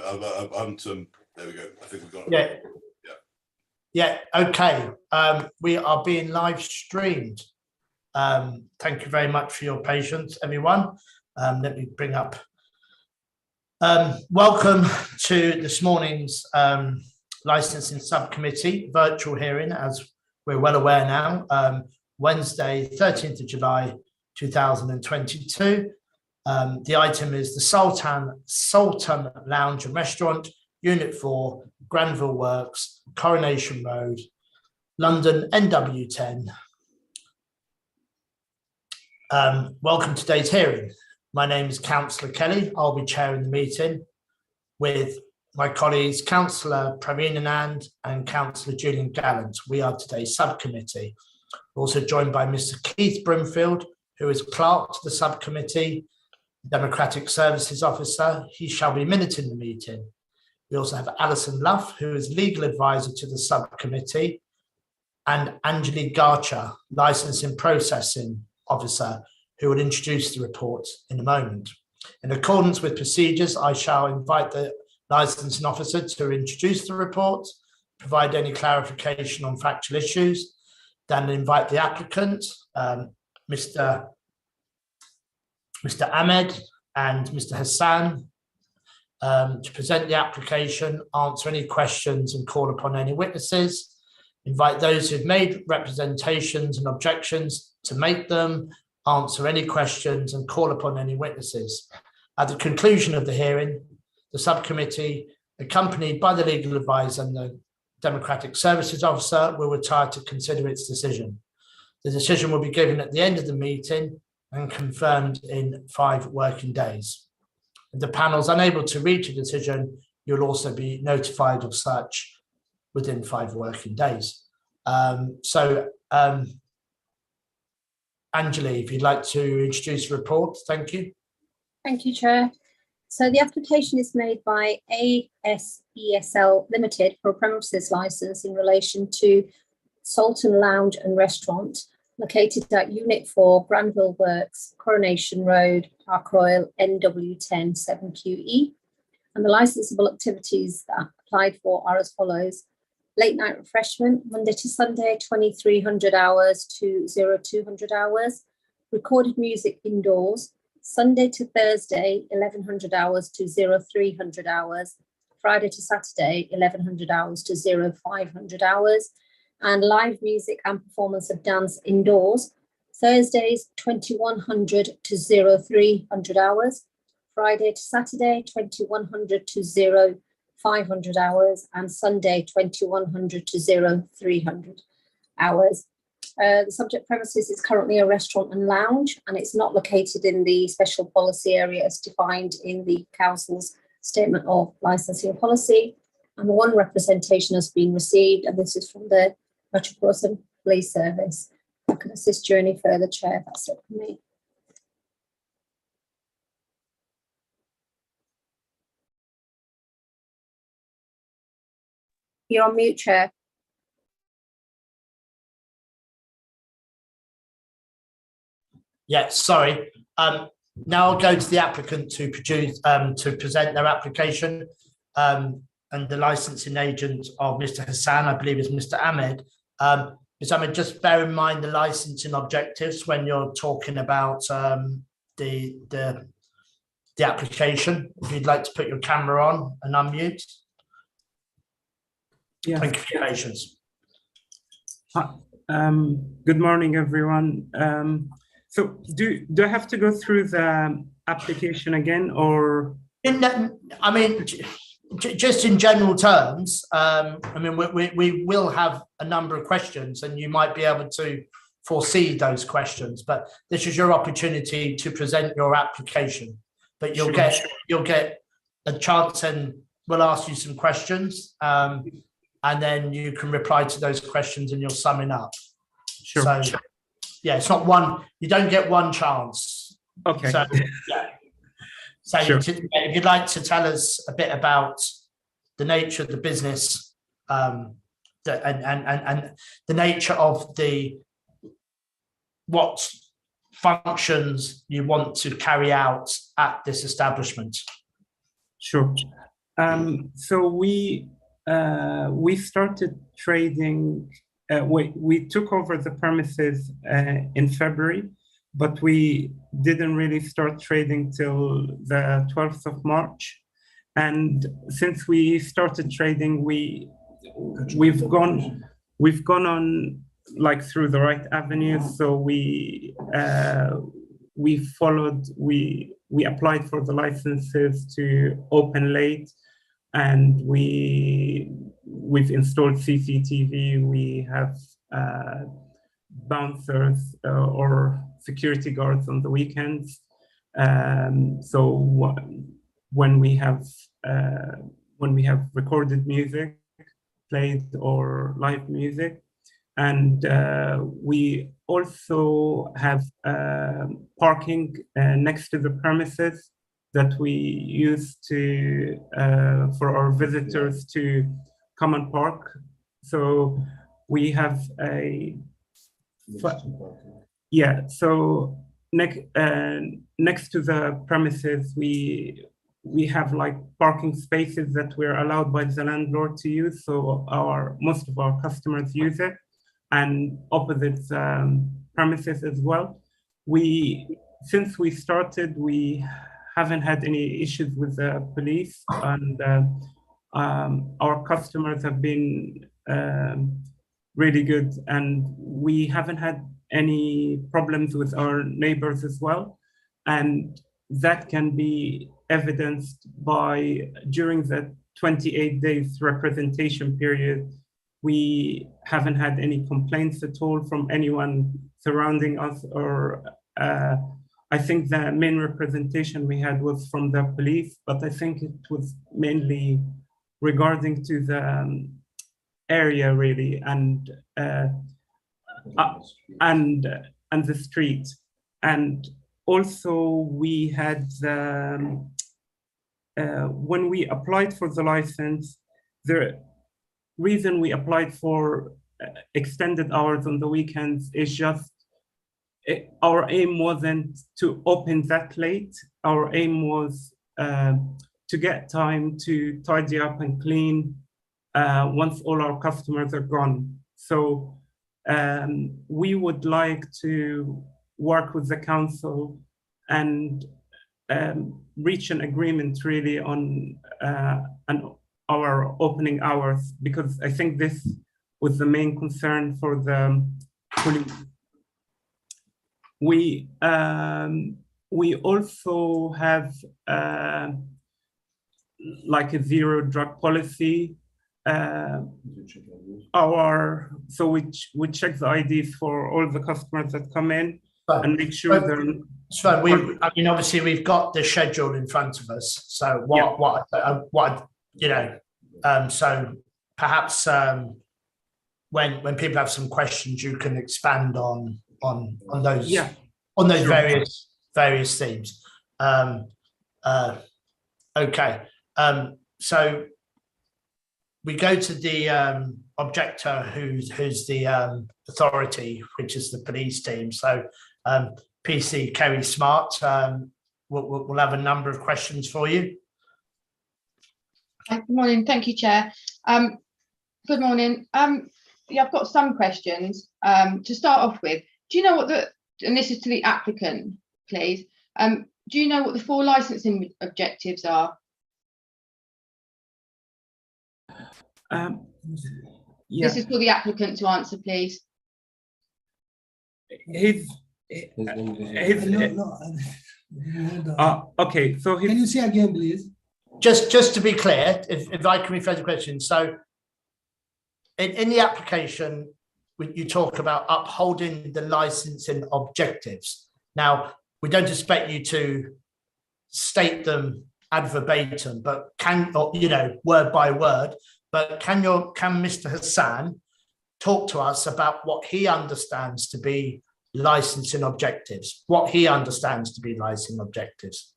There we go. I think we've got it. Yeah. Yeah, okay. We are being live streamed. Thank you very much for your patience, everyone. Let me bring up. Welcome to this morning's licensing subcommittee virtual hearing, as we're well aware now, Wednesday, 13th of July, 2022. The item is the Soltan Lounge and Restaurant, Unit 4, Granville Works, Coronation Road, London, NW10. Welcome to today's hearing. My name is Councillor Kelly. I'll be chairing the meeting with my colleagues, Councillor Praveen Anand and Councillor Julian Gallant. We are today's subcommittee. We're also joined by Mr. Keith Brimfield, who is clerk to the subcommittee, Democratic Services Officer. He shall be minuting the meeting. We also have Alison Luff, who is legal advisor to the subcommittee, and Anjali Garcha, licensing processing officer, who will introduce the report in a moment. In accordance with procedures, I shall invite the licensing officer to introduce the report, provide any clarification on factual issues, then invite the applicant, Mr. Ahmed and Mr. Hassan, to present the application, answer any questions and call upon any witnesses. Invite those who've made representations and objections to make them, answer any questions and call upon any witnesses. At the conclusion of the hearing, the subcommittee, accompanied by the legal advisor and the Democratic Services Officer, will retire to consider its decision. The decision will be given at the end of the meeting and confirmed in 5 working days. If the panel is unable to reach a decision, you'll also be notified of such within 5 working days. Anjali, if you'd like to introduce the report, thank you. Thank you, Chair. So the application is made by ASESL Limited for a premises licence in relation to Soltan Lounge and Restaurant, located at Unit 4, Granville Works, Coronation Road, Park Royal, NW10 7QE. And the licensable activities that are applied for are as follows: late night refreshment, Monday to Sunday, 2300 hours to 0200 hours. Recorded music indoors, Sunday to Thursday, 1100 hours to 0300 hours. Friday to Saturday, 1100 hours to 0500 hours. And live music and performance of dance indoors, Thursdays, 2100 to 0300 hours. Friday to Saturday, 2100 to 0500 hours, and Sunday 2100 to 0300 hours. The subject premises is currently a restaurant and lounge, and it's not located in the special policy area as defined in the council's statement of licensing policy. And 1 representation has been received, and this is from the Metropolitan Police Service. I can assist you any further, Chair. That's it for me. You're on mute, Chair. Yeah, sorry. Now I'll go to the applicant to present their application, and the licensing agent of Mr. Hassan, I believe, is Mr. Ahmed. Mr. Ahmed, just bear in mind the licensing objectives when you're talking about the application. If you'd like to put your camera on and unmute. Yeah. Thank you for your patience. Good morning, everyone. So do I have to go through the application again, or? I mean, just in general terms, I mean, we will have a number of questions, and you might be able to foresee those questions, but this is your opportunity to present your application. But you'll get a chance, and we'll ask you some questions. And then you can reply to those questions in your summing up. Sure. So, yeah, it's not one, you don't get one chance. Okay. So, yeah. So sure. If you'd like to tell us a bit about the nature of the business, and the nature of what functions you want to carry out at this establishment. Sure. So we started trading. We took over the premises in February, but we didn't really start trading till the 12th of March. And since we started trading, we've gone on like through the right avenues. So we applied for the licenses to open late, and we've installed CCTV. We have bouncers or security guards on the weekends. So when we have recorded music played or live music, and we also have parking next to the premises that we use to for our visitors to come and park. So we have so next to the premises, we have like parking spaces that we're allowed by the landlord to use. So most of our customers use it, and opposite premises as well. Since we started, we haven't had any issues with the police, and our customers have been really good, and we haven't had any problems with our neighbors as well. And that can be evidenced by during the 28 days representation period, we haven't had any complaints at all from anyone surrounding us, or I think the main representation we had was from the police, but I think it was mainly regarding to the area really, and the street. And also we had when we applied for the license, the reason we applied for extended hours on the weekends is just our aim wasn't to open that late. Our aim was to get time to tidy up and clean once all our customers are gone. So we would like to work with the council and reach an agreement really on our opening hours, because I think this was the main concern for the police. We also have like a zero drug policy. So we check the IDs for all the customers that come in and make sure they're. So I mean, obviously we've got the schedule in front of us. So so perhaps when people have some questions, you can expand on those various themes. Okay. So we go to the objector, who's the authority, which is the police team. So PC Kerry Smart, we'll have a number of questions for you. Good morning. Thank you, Chair. Good morning. Yeah, I've got some questions. To start off with, do you know what and this is to the applicant, please. Do you know what the 4 licensing objectives are? This is for the applicant to answer, please. Okay, so can you say again, please? Just to be clear, if I can rephrase the question. So in the application, you talk about upholding the licensing objectives. Now, we don't expect you to state them ad verbatim, but word by word, but can Mr. Hassan talk to us about what he understands to be licensing objectives, what he understands to be licensing objectives?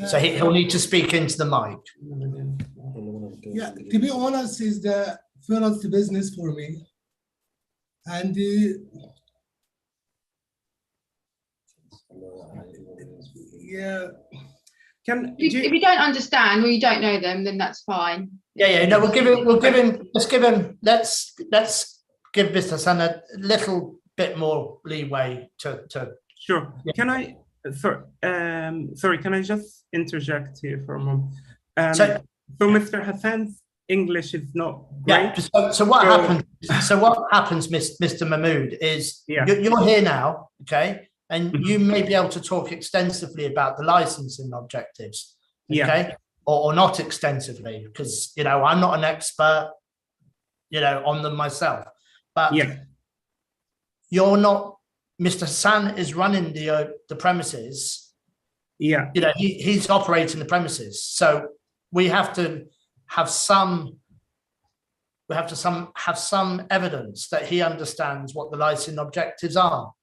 So he'll need to speak into the mic. Yeah, to be honest, is the first business for me, and yeah, If you don't understand or you don't know them, then that's fine. Yeah. No, let's give him. Let's give Mr. Hassan a little bit more leeway to. Sure. Yeah. Can I? Sorry. Can I just interject here for a moment? So Mr. Hassan's English is not great. Yeah. So what happens? So what happens, Mr. Mahmood, is you're here now, okay, and you may be able to talk extensively about the licensing objectives, okay, or not extensively, because I'm not an expert, on them myself, but you're not. Mr. Hassan is running the premises. Yeah. He's operating the premises, so we have to have some. We have to have some evidence that he understands what the licensing objectives are.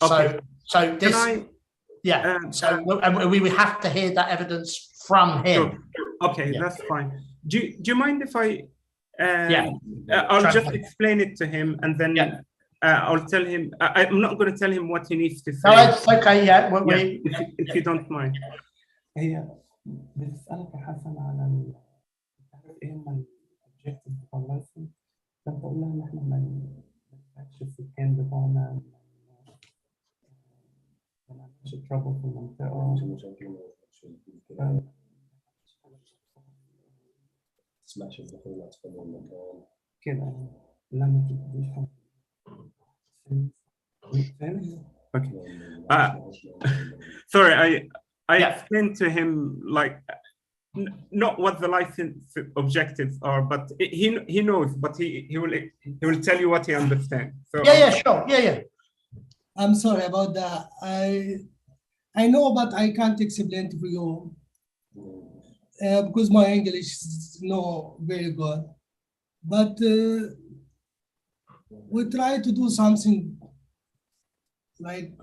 Okay. So this, and we have to hear that evidence from him. Sure. Okay, that's fine. Do you mind if I? I'll just explain it to him, and then I'll tell him. I'm not going to tell him what he needs to say. No, it's okay. Yeah, if you don't mind. objective بتاع اللايسنس كنت بقول لها ان احنا ما نبعدش السكان بتوعنا ما نعملش ترابل في المنطقه تسمعش الدخولات في المكان كده لا ما تبديش sorry I explained to him like not what the license objectives are, but he knows, but he will tell you what he understands. So sure, I'm sorry about that. I know, but I can't explain to you because my English is not very good. But we try to do something like.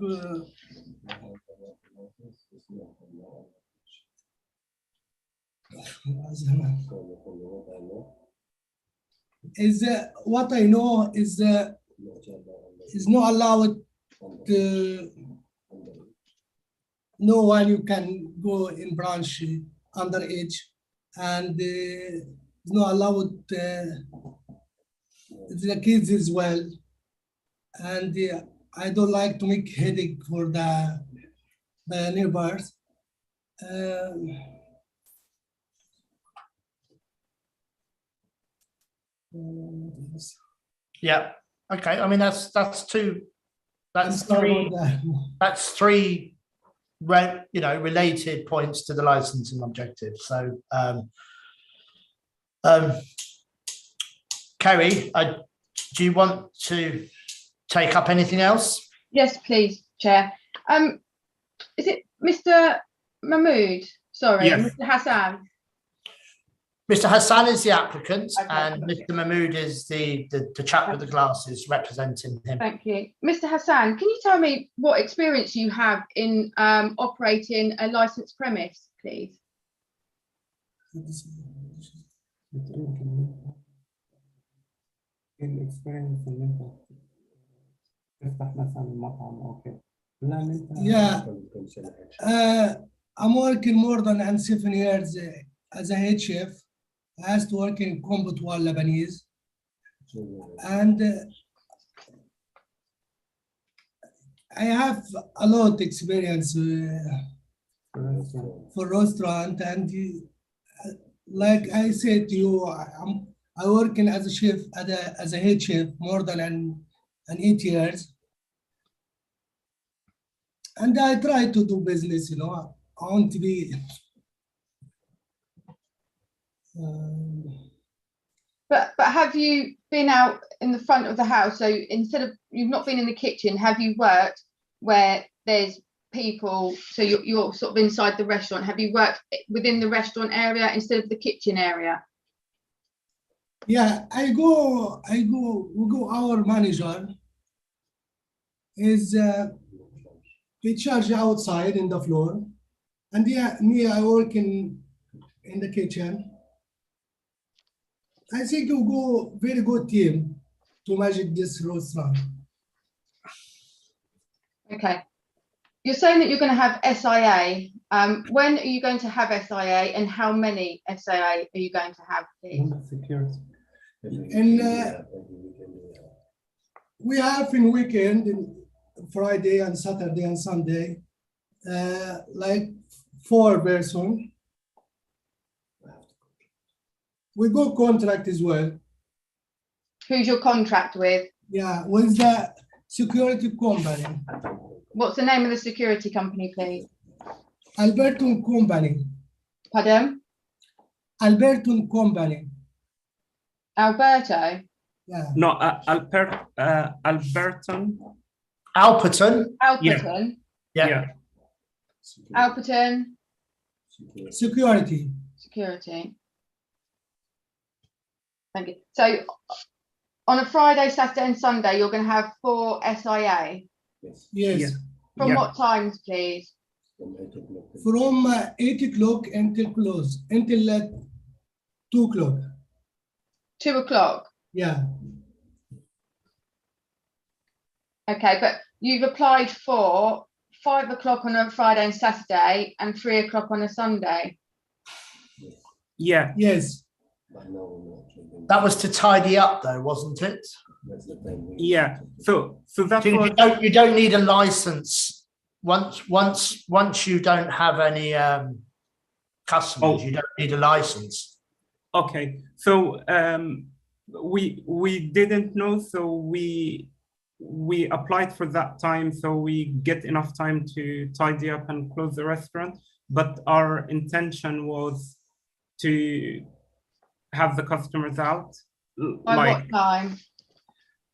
What I know is not allowed to no one you can go in branch underage, and it's not allowed the kids as well, and I don't like to make headache for the neighbors. Okay. I mean that's three related points to the licensing objective. So Kerry, do you want to take up anything else? Yes, please, Chair. Is it Mr. Mahmood? Sorry, Mr. Hassan. Mr. Hassan is the applicant, and Mr. Mahmood is the chap with the glasses representing him. Thank you. Mr. Hassan, can you tell me what experience you have in operating a licensed premise, please? I'm working more than 7 years as a head chef. I used to work in Combotoir Lebanese, and I have a lot of experience for restaurant, and like I said to you, I working as a chef, as a head chef more than 8 years, and I try to do business. I want to be. But have you been out in the front of the house? So instead of you've not been in the kitchen, have you worked where there's people? So you're sort of inside the restaurant. Have you worked within the restaurant area instead of the kitchen area? Yeah, we go. Our manager is we charge outside in the floor, and me I work in the kitchen. I think you go very good team to manage this restaurant. Okay. You're saying that you're going to have SIA When are you going to have SIA, and how many SIA are you going to have, please? And we have in weekend, in Friday and Saturday and Sunday, like 4 person. We go contract as well. Who's your contract with? Yeah, with the security company, What's the name of the security company, please? Alberton Company. Pardon? Alberton Company. Alberto? Yeah. No, Alberton. Alperton. Alperton? Yeah. Alperton Security. Security. Thank you. So on a Friday, Saturday and Sunday, you're going to have 4 SIA. Yes. From what times, please? From 8 o'clock until close, until 2 o'clock. 2 o'clock. Yeah. Okay, but you've applied for 5 o'clock on a Friday and Saturday and 3 o'clock on a Sunday. Yeah. Yes. That was to tidy up, though, wasn't it? Yeah. So that's You what you don't need a license once you don't have any customers. Oh. You don't need a license. okay. So we didn't know, so we applied for that time, so we get enough time to tidy up and close the restaurant. But our intention was to have the customers out. By what time?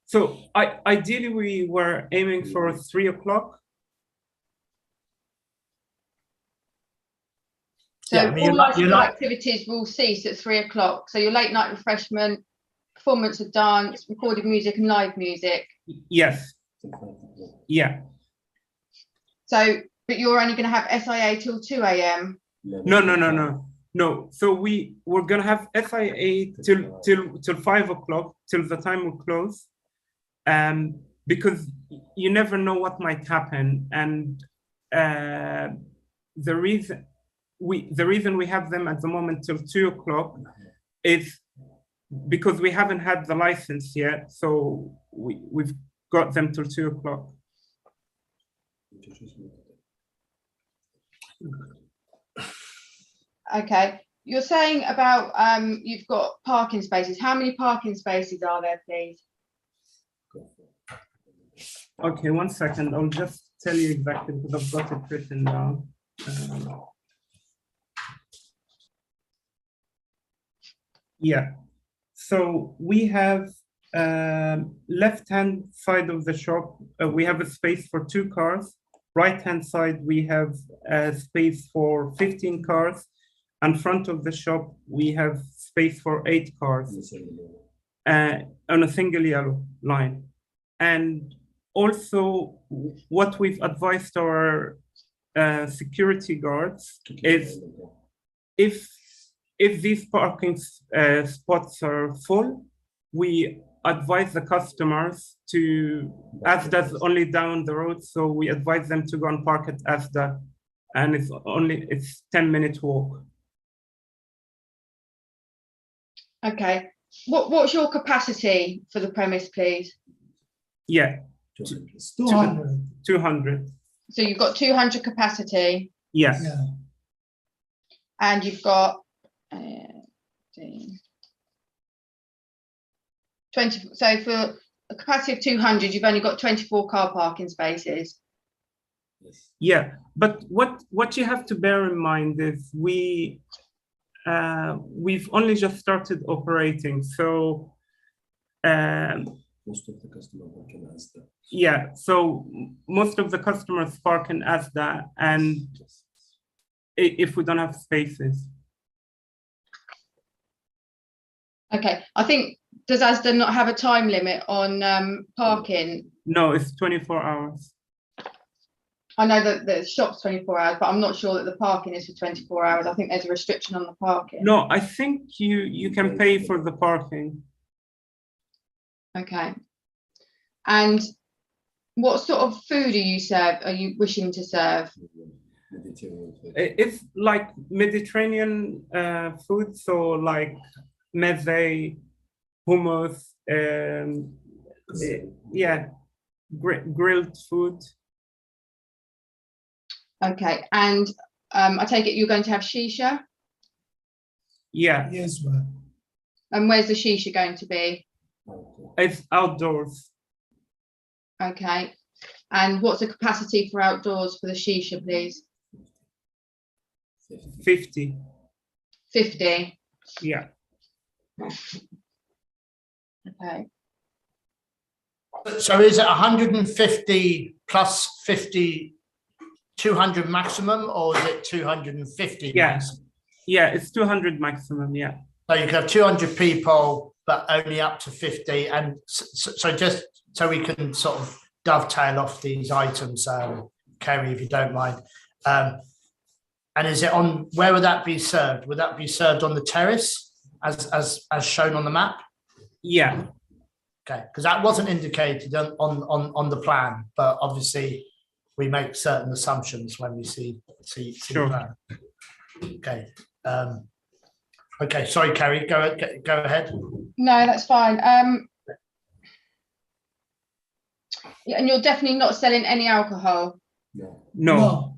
So ideally we were aiming for 3 o'clock. So Yeah, I mean, all you our like- activities will cease at 3 o'clock. So your late night refreshment, performance of dance, recorded music and live music. Yes. Yeah. So, but you're only going to have SIA till 2 a.m. No. So we're gonna have SIA till 5 o'clock, till the time we close. Because you never know what might happen, and the reason we have them at the moment till 2 o'clock is because we haven't had the license yet, so we've got them till 2 o'clock. Okay. You're saying about you've got parking spaces. How many parking spaces are there, please? Okay, 1 second. I'll just tell you exactly because I've got it written down. Yeah. So we have left-hand side of the shop, we have a space for 2 cars. Right-hand side, we have a space for 15 cars. And front of the shop, we have space for 8 cars on a single yellow line. And also, what we've advised our security guards is if these parking spots are full, we advise the customers to, Asda's only down the road, so we advise them to go and park at Asda, and it's 10-minute walk. Okay. What's your capacity for the premise, please? Yeah, 200. 200. So you've got 200 capacity, Yes. Yeah. and you've got 20. So for a capacity of 200, you've only got 24 car parking spaces. Yeah, but what you have to bear in mind is we've only just started operating, so most of the customers work in Asda. yeah, so most of the customers park in Asda, and if we don't have spaces. Okay, I think, does Asda not have a time limit on parking? No, it's 24 hours. I know that the shop's 24 hours, but I'm not sure that the parking is for 24 hours. I think there's a restriction on the parking. No, I think you can pay for the parking. Okay. And what sort of food are you wishing to serve? Mediterranean food. It's like Mediterranean food, so like meze, hummus, yeah, grilled food. Okay, and I take it you're going to have shisha, Yeah, Yes, ma'am. and where's the shisha going to be? it's outdoors. Okay, and what's the capacity for outdoors for the shisha, please? 50. 50. Yeah. Okay. So is it 150 plus 50, 200 maximum, or is it 250 Yeah. maximum? Yeah, it's 200 maximum. Yeah. So you can have 200 people, but only up to 50. And so just so we can sort of dovetail off these items, Kerry, if you don't mind. And is it on, where would that be served? Would that be served on the terrace as shown on the map? Yeah. Okay, because that wasn't indicated on the plan, but obviously we make certain assumptions when we see Sure. the plan. Okay. Okay, sorry, Kerry, go ahead. No, that's fine. Yeah, and you're definitely not selling any alcohol. No.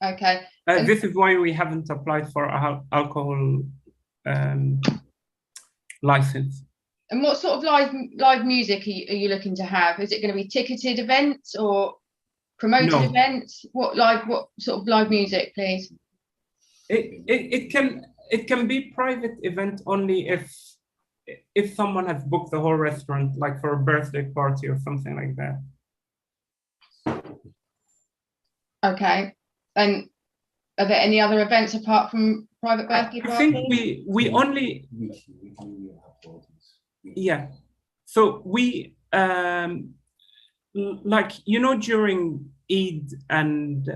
Okay. This is why we haven't applied for a alcohol license. And what sort of live music are you looking to have? Is it going to be ticketed events or promoted No. events? What sort of live music, please? It can be private event only if someone has booked the whole restaurant, like for a birthday party or something like that. Okay. And are there any other events apart from private birthday I parties? think we only yeah. So we like, you know, during Eid and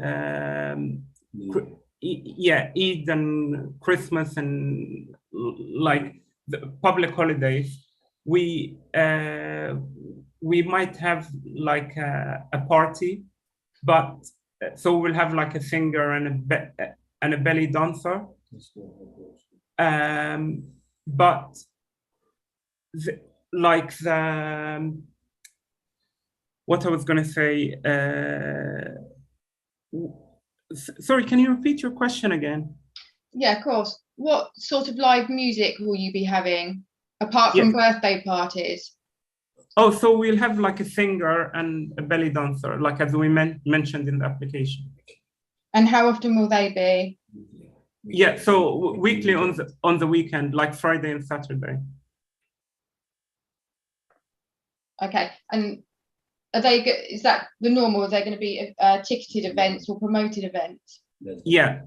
Eid and Christmas and like the public holidays, we might have like a party, but so we'll have like a singer and a belly dancer. But what I was going to say, sorry, can you repeat your question again? Yeah, of course. What sort of live music will you be having apart from birthday parties? Oh, so we'll have like a singer and a belly dancer, like as we mentioned in the application. And how often will they be? Yeah, so weekly on the weekend, like Friday and Saturday. Okay, and is that the normal? Are they going to be ticketed events or promoted events? Yeah,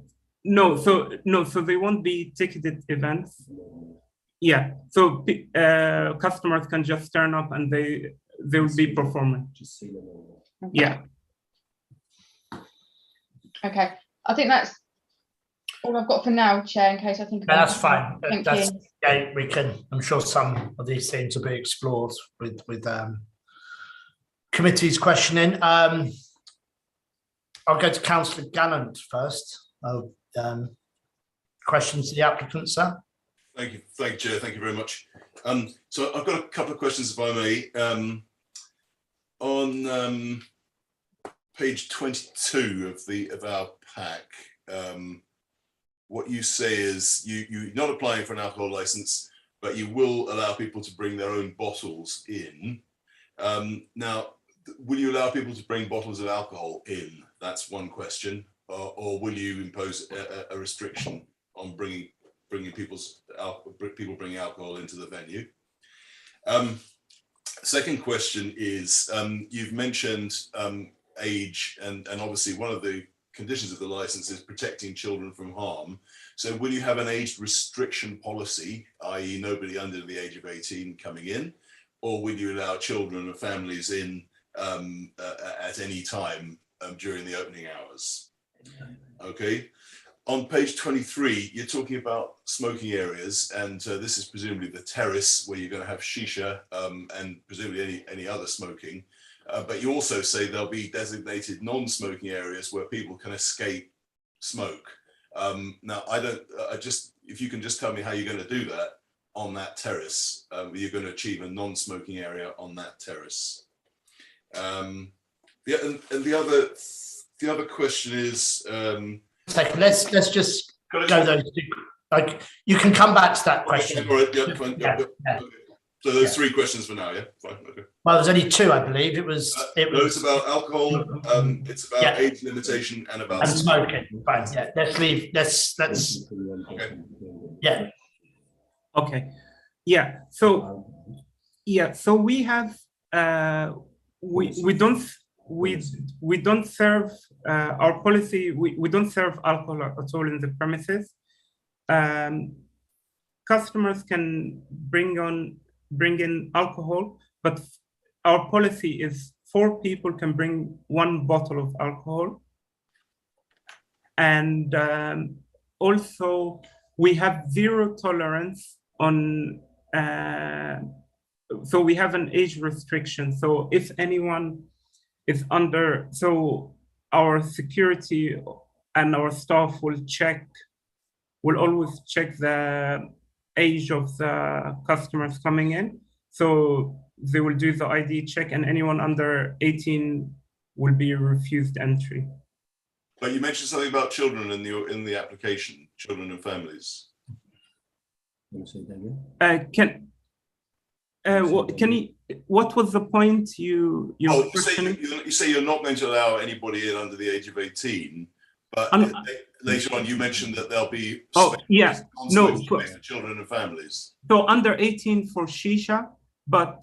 no, so they won't be ticketed events. Yeah, so customers can just turn up and they will be performing. Okay. Yeah. Okay, I think that's all I've got for now, Chair, in case I think That's fine. Thank That's you. yeah, we can, I'm sure some of these things will be explored with committee's questioning. I'll go to Councillor Gallant first. Questions to the applicant, sir? Thank you, Chair. Thank you very much. So I've got a couple of questions, if I may. On page 22 of our pack, what you say is you're not applying for an alcohol license, but you will allow people to bring their own bottles in. Now, will you allow people to bring bottles of alcohol in? That's one question. Or will you impose a restriction on bringing people bringing alcohol into the venue? Second question is, you've mentioned age, and obviously one of the conditions of the license is protecting children from harm. So will you have an age restriction policy, i.e. nobody under the age of 18 coming in, or will you allow children or families in at any time during the opening hours? Okay. On page 23, you're talking about smoking areas, and this is presumably the terrace where you're going to have shisha and presumably any other smoking. But you also say there'll be designated non-smoking areas where people can escape smoke. Now, if you can just tell me how you're going to do that on that terrace, you're going to achieve a non-smoking area on that terrace. And the other question is. Second, let's just go those two. Like, you can come back to that question. Okay, all right, yeah, fine, yeah. Okay. So those 3 questions for now, yeah, fine, okay. Well, there's only 2, I believe. It was. It's about alcohol. It's about age limitation and about smoking. Fine. Yeah. Let's leave. Let's. Okay. Yeah. Okay. Yeah. So we have we don't serve our policy. We don't serve alcohol at all in the premises. Customers can bring in alcohol, but our policy is 4 people can bring 1 bottle of alcohol. And also we have 0 tolerance on, so we have an age restriction. So if anyone is under, so our security and our staff will always check the age of the customers coming in. So they will do the ID check, and anyone under 18 will be refused entry. But you mentioned something about children in the application, children and families. What was the point you say you're not going to allow anybody in under the age of 18, but later on you mentioned that there'll be for children and families. So under 18 for shisha, but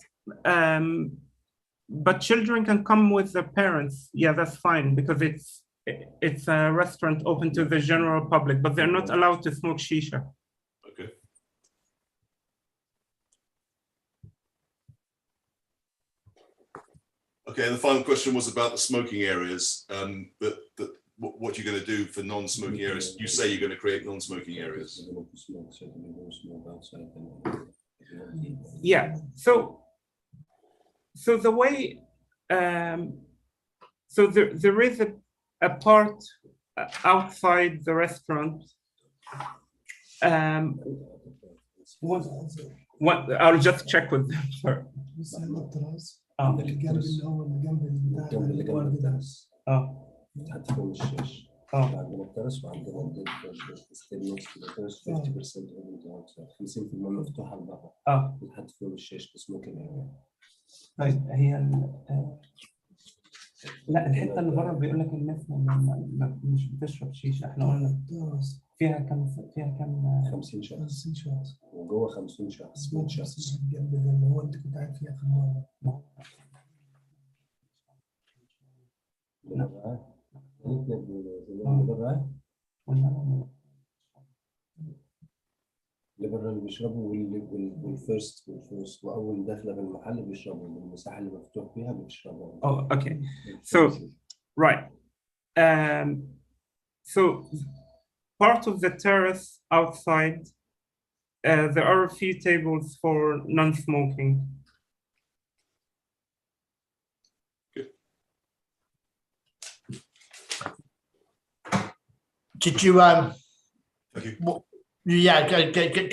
children can come with their parents. Yeah, that's fine, because it's a restaurant open to the general public, but they're not allowed to smoke shisha. Okay. Okay, and the final question was about the smoking areas. What you're going to do for non-smoking areas? You say you're going to create non-smoking areas. Yeah. So the way, so there is a part outside the restaurant. What I'll just check with them for. هتكون الشاش عندنا الترس وعندنا الستيرنوس في الترس 50% 50% مفتوحه لبره بتحط فيهم الشاش بس ممكن يعني. طيب هي لا الحته اللي بره بيقول لك الناس مش بتشرب شيشه، احنا قلنا فيها كم 50 شخص وجوه 50 شخص من شخص جنب اللي هو انت كنت قاعد فيها في المره. اللي بره اللي بيشربوا والفيرست واول دخله بالمحل بيشربوا المساحه اللي مفتوح فيها بيشربوا. Oh, okay. So, right. So part of the terrace outside, there are a few tables for non-smoking. Did you Thank you. Yeah,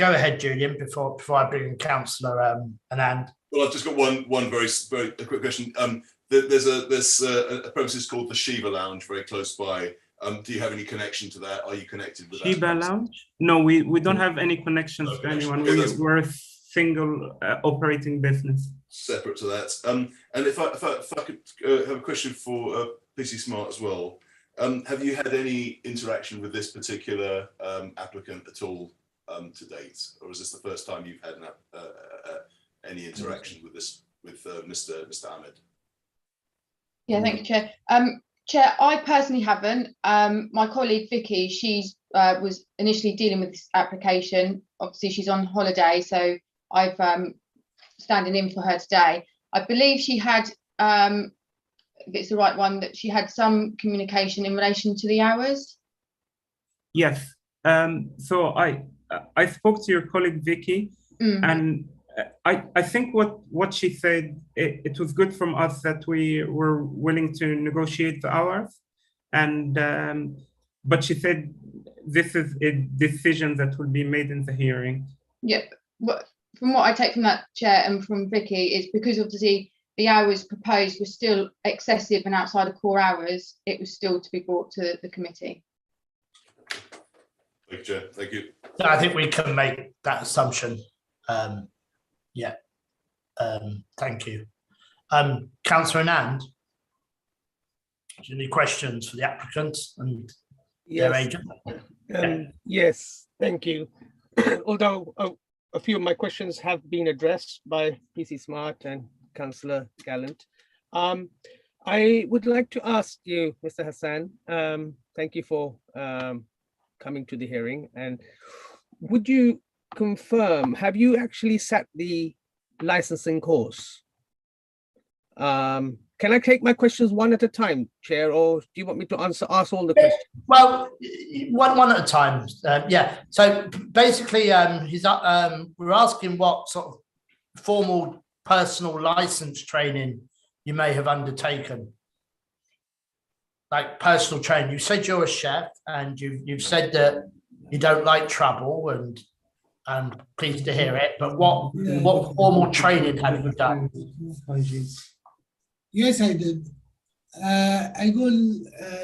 go ahead, Julian, before I bring in Councillor Anand. Well, I've just got one very quick question. There's a premises called the Shiva Lounge very close by. Do you have any connection to that? Are you connected with Shiva that? Lounge? No, we don't have any connections to anyone. Okay, we're a single operating business. Separate to that. And if I could have a question for PC Smart as well. Have you had any interaction with this particular applicant at all to date, or is this the first time you've had any interaction with Mr. Ahmed? Yeah, thank you, Chair. Chair, I personally haven't. My colleague Vicky, she's was initially dealing with this application. Obviously, she's on holiday, so I've standing in for her today. I believe she had. If it's the right one, that she had some communication in relation to the hours. Yes. So I spoke to your colleague Vicky, and I think what she said, it was good from us that we were willing to negotiate the hours, and but she said this is a decision that will be made in the hearing. Yeah, but from what I take from that, Chair, and from Vicky, is because obviously the hours proposed were still excessive and outside of core hours, it was still to be brought to the committee. Thank you, Chair. Thank you. I think we can make that assumption. Yeah. Thank you. Councillor Anand, any questions for the applicants and their agent? Yes, thank you. Although a few of my questions have been addressed by PC Smart and Councillor Gallant, I would like to ask you, Mr. Hassan, thank you for coming to the hearing, and would you confirm, have you actually sat the licensing course? Can I take my questions one at a time, Chair, or do you want me to ask all the questions? Well, one at a time. Yeah. So basically, we're asking what sort of formal personal license training you may have undertaken, like personal training. You said you're a chef, and you've said that you don't like trouble, and I'm pleased to hear it. But what formal training have you done? Yes, I did. I go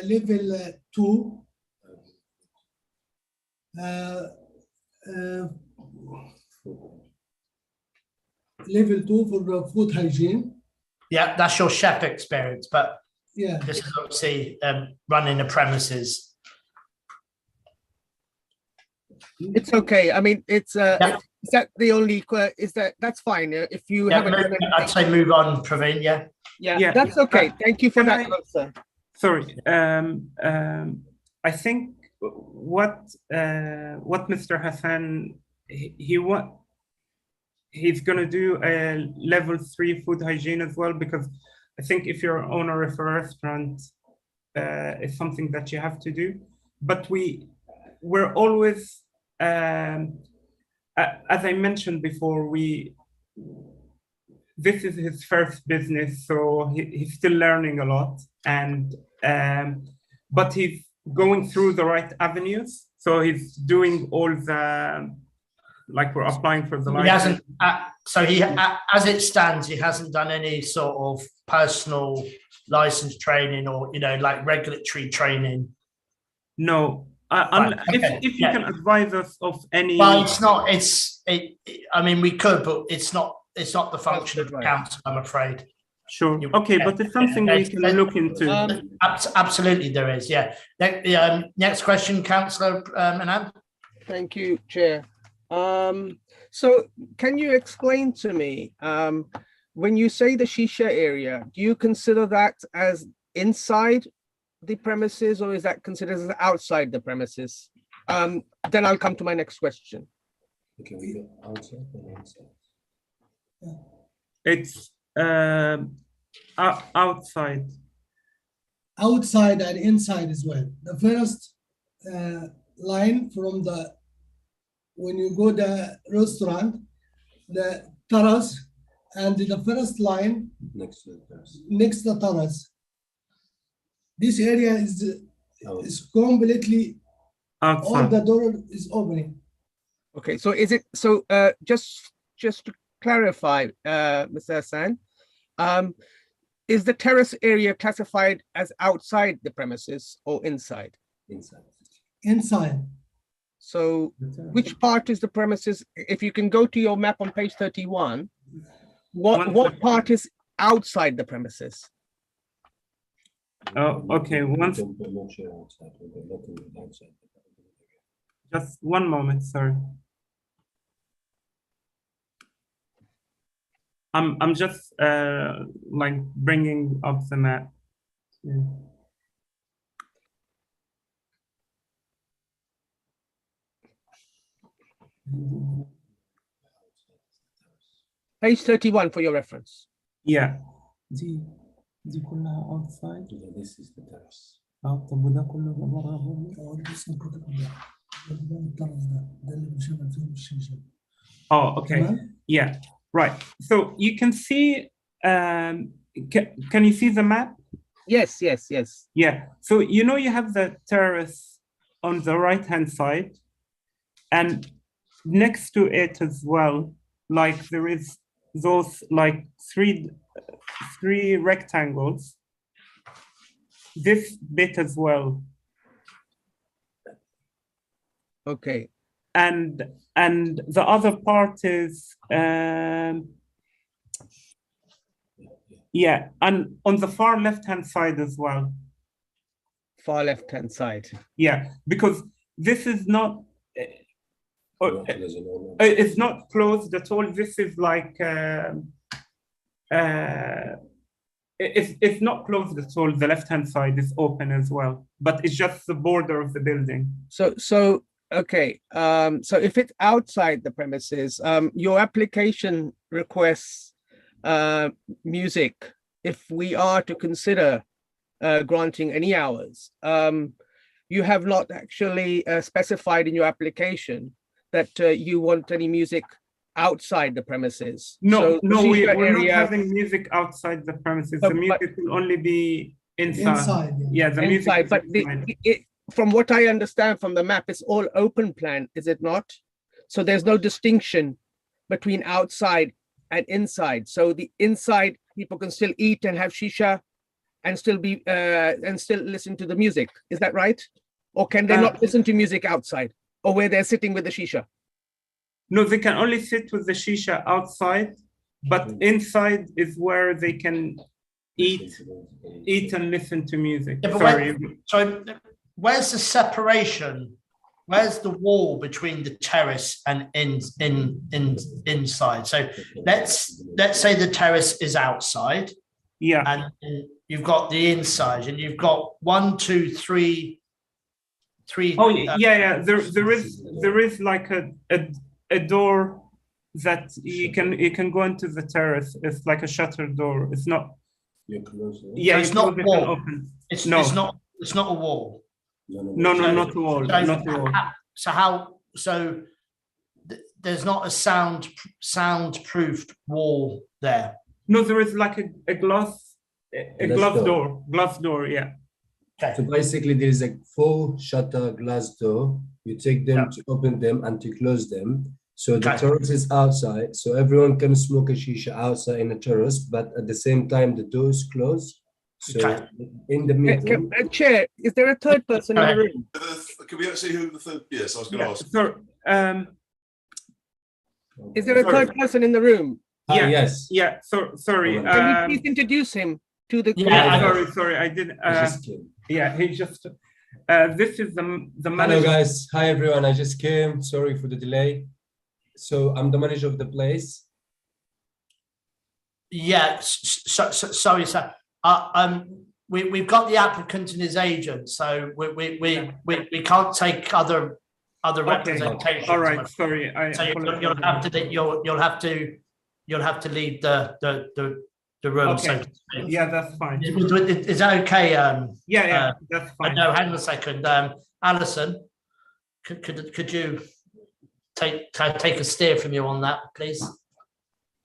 level 2. Level 2 for food hygiene. Yeah, that's your chef experience, but Yeah. this is obviously running a premises. It's okay. I mean, it's Yeah. is that the only that's fine if you Yeah, haven't done I'd anything. say move on, Praveen. Yeah. Yeah, that's okay. Thank you for Can that I- answer. Sorry, I think what Mr. Hassan, he's gonna do a level 3 food hygiene as well, because I think if you're owner of a restaurant, it's something that you have to do. But we're always, as I mentioned before, this is his first business, so he's still learning a lot, and but he's going through the right avenues. So he's doing all the, like, we're applying for the He hasn't. license. As it stands, he hasn't done any sort of personal license training or like regulatory training. No, Fine, if okay, you yeah. can advise us of any. Well, it's not. I mean, we could, but it's not the function of the Right. council, I'm afraid. Sure. Okay, but it's something we can look into. Absolutely, there is. Yeah. Next question, Councillor Anand. Thank you, Chair. So can you explain to me, when you say the shisha area, do you consider that as inside the premises, or is that considered as outside the premises? Then I'll come to my next question. Okay, we go outside and inside. It's outside. Outside and inside as well. The first line from when you go the restaurant, the terrace, and the first line Next to the terrace. next to the terrace. This area is completely, all Outside. the door is opening. Okay, so is it, so just to clarify, Mr. Hassan, is the terrace area classified as outside the premises or inside? Inside. Inside. So which part is the premises? If you can go to your map on page 31, what part is outside the premises? Oh, okay. Don't put no chair outside. We got nothing outside. Just one moment, sorry. I'm just like bringing up the map. Yeah. Page 31 for your reference. Yeah. دي كلها outside. Yeah, this is the terrace. طب وده كله برا هون. Oh, okay. تمام؟ Yeah. Right. So you can see, can you see the map? Yes, yes, yes. Yeah. So you know you have the terrace on the right-hand side, and next to it as well, like there is those like three rectangles. This bit as well. Okay. And the other part is yeah, and on the far left-hand side as well. Far left-hand side. Yeah, because this is not it's not closed at all. This is like it's not closed at all. The left-hand side is open as well, but it's just the border of the building. So okay. So if it's outside the premises, your application requests music. If we are to consider granting any hours, you have not actually specified in your application that you want any music outside the premises. No, so no, we're area, not having music outside the premises. The music will only be inside. Inside, Yeah, the inside, music. but from what I understand from the map, it's all open plan, is it not? So there's no distinction between outside and inside. So the inside people can still eat and have shisha and still be and still listen to the music. Is that right? Or can they not listen to music outside or where they're sitting with the shisha? No, they can only sit with the shisha outside, but inside is where they can eat and listen to music. Yeah, but Sorry. where's the separation? Where's the wall between the terrace and inside? So let's say the terrace is outside. Yeah. And you've got the inside, and you've got 1, 2, 3. Oh yeah. There is like a door that you can go into the terrace. It's like a shutter door. It's not. Yeah, so it's not wall. Open. It's not a wall. No, not a wall. Not a wall. So there's not a soundproofed wall there. No, there is like a glass door. Glass door, yeah. Okay. So basically, there is a full shutter glass door. You take them to open them and to close them. So the terrace is outside, so everyone can smoke a shisha outside in the terrace, but at the same time, the door is closed. So in the middle. Chair, is there a third person in the room? Can we see who the third? Yes, I was going to ask. So, is there a third person in the room? Yeah. Yes. Yeah. So sorry. Can you please introduce him to the? Sorry. I didn't. Yeah. He just. This is the manager. Hello guys. Hi everyone. I just came. Sorry for the delay. So I'm the manager of the place. Yeah. Sorry, sir. We've got the applicant and his agent, so we can't take other representations. All right, sorry. So you'll have to leave the room. Okay. So yeah, that's fine. Is that okay? Yeah, that's fine. No, hang on a second. Alison, could you take a steer from you on that, please?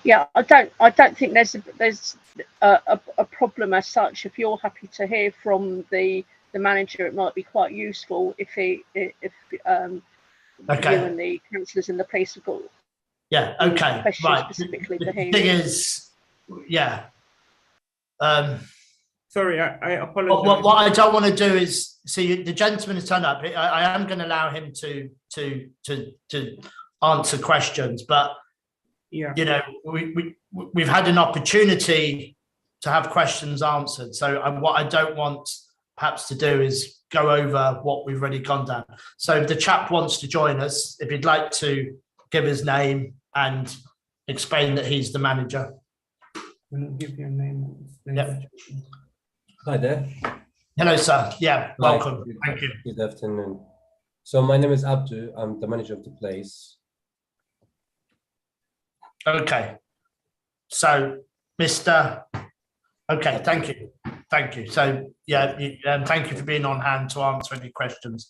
Yeah, I don't think there's a problem as such. If you're happy to hear from the manager, it might be quite useful if you and the councillors in the place have got questions specifically for him. The thing is, sorry, I apologize. What I don't want to do is see the gentleman has turned up. I am going to allow him to answer questions, but you know, we've had an opportunity to have questions answered. So what I don't want perhaps to do is go over what we've already gone down. So if the chap wants to join us, if he'd like to give his name and explain that he's the manager. Give your name. Yep. Hi there. Hello, sir. Yeah, welcome. Thank you. Good afternoon. So my name is Abdu. I'm the manager of the place. Okay. So, Mr. Okay, thank you. So, thank you for being on hand to answer any questions.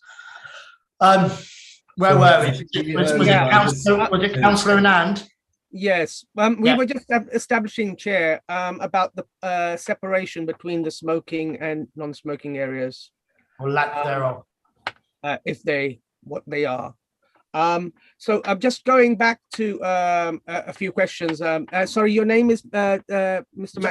Where were we? Was it Councillor Anand? Yes, we Yeah. were just establishing, Chair, about the separation between the smoking and non-smoking areas, Or lack thereof. what they are. So I'm just going back to a few questions. Sorry, your name is Mr.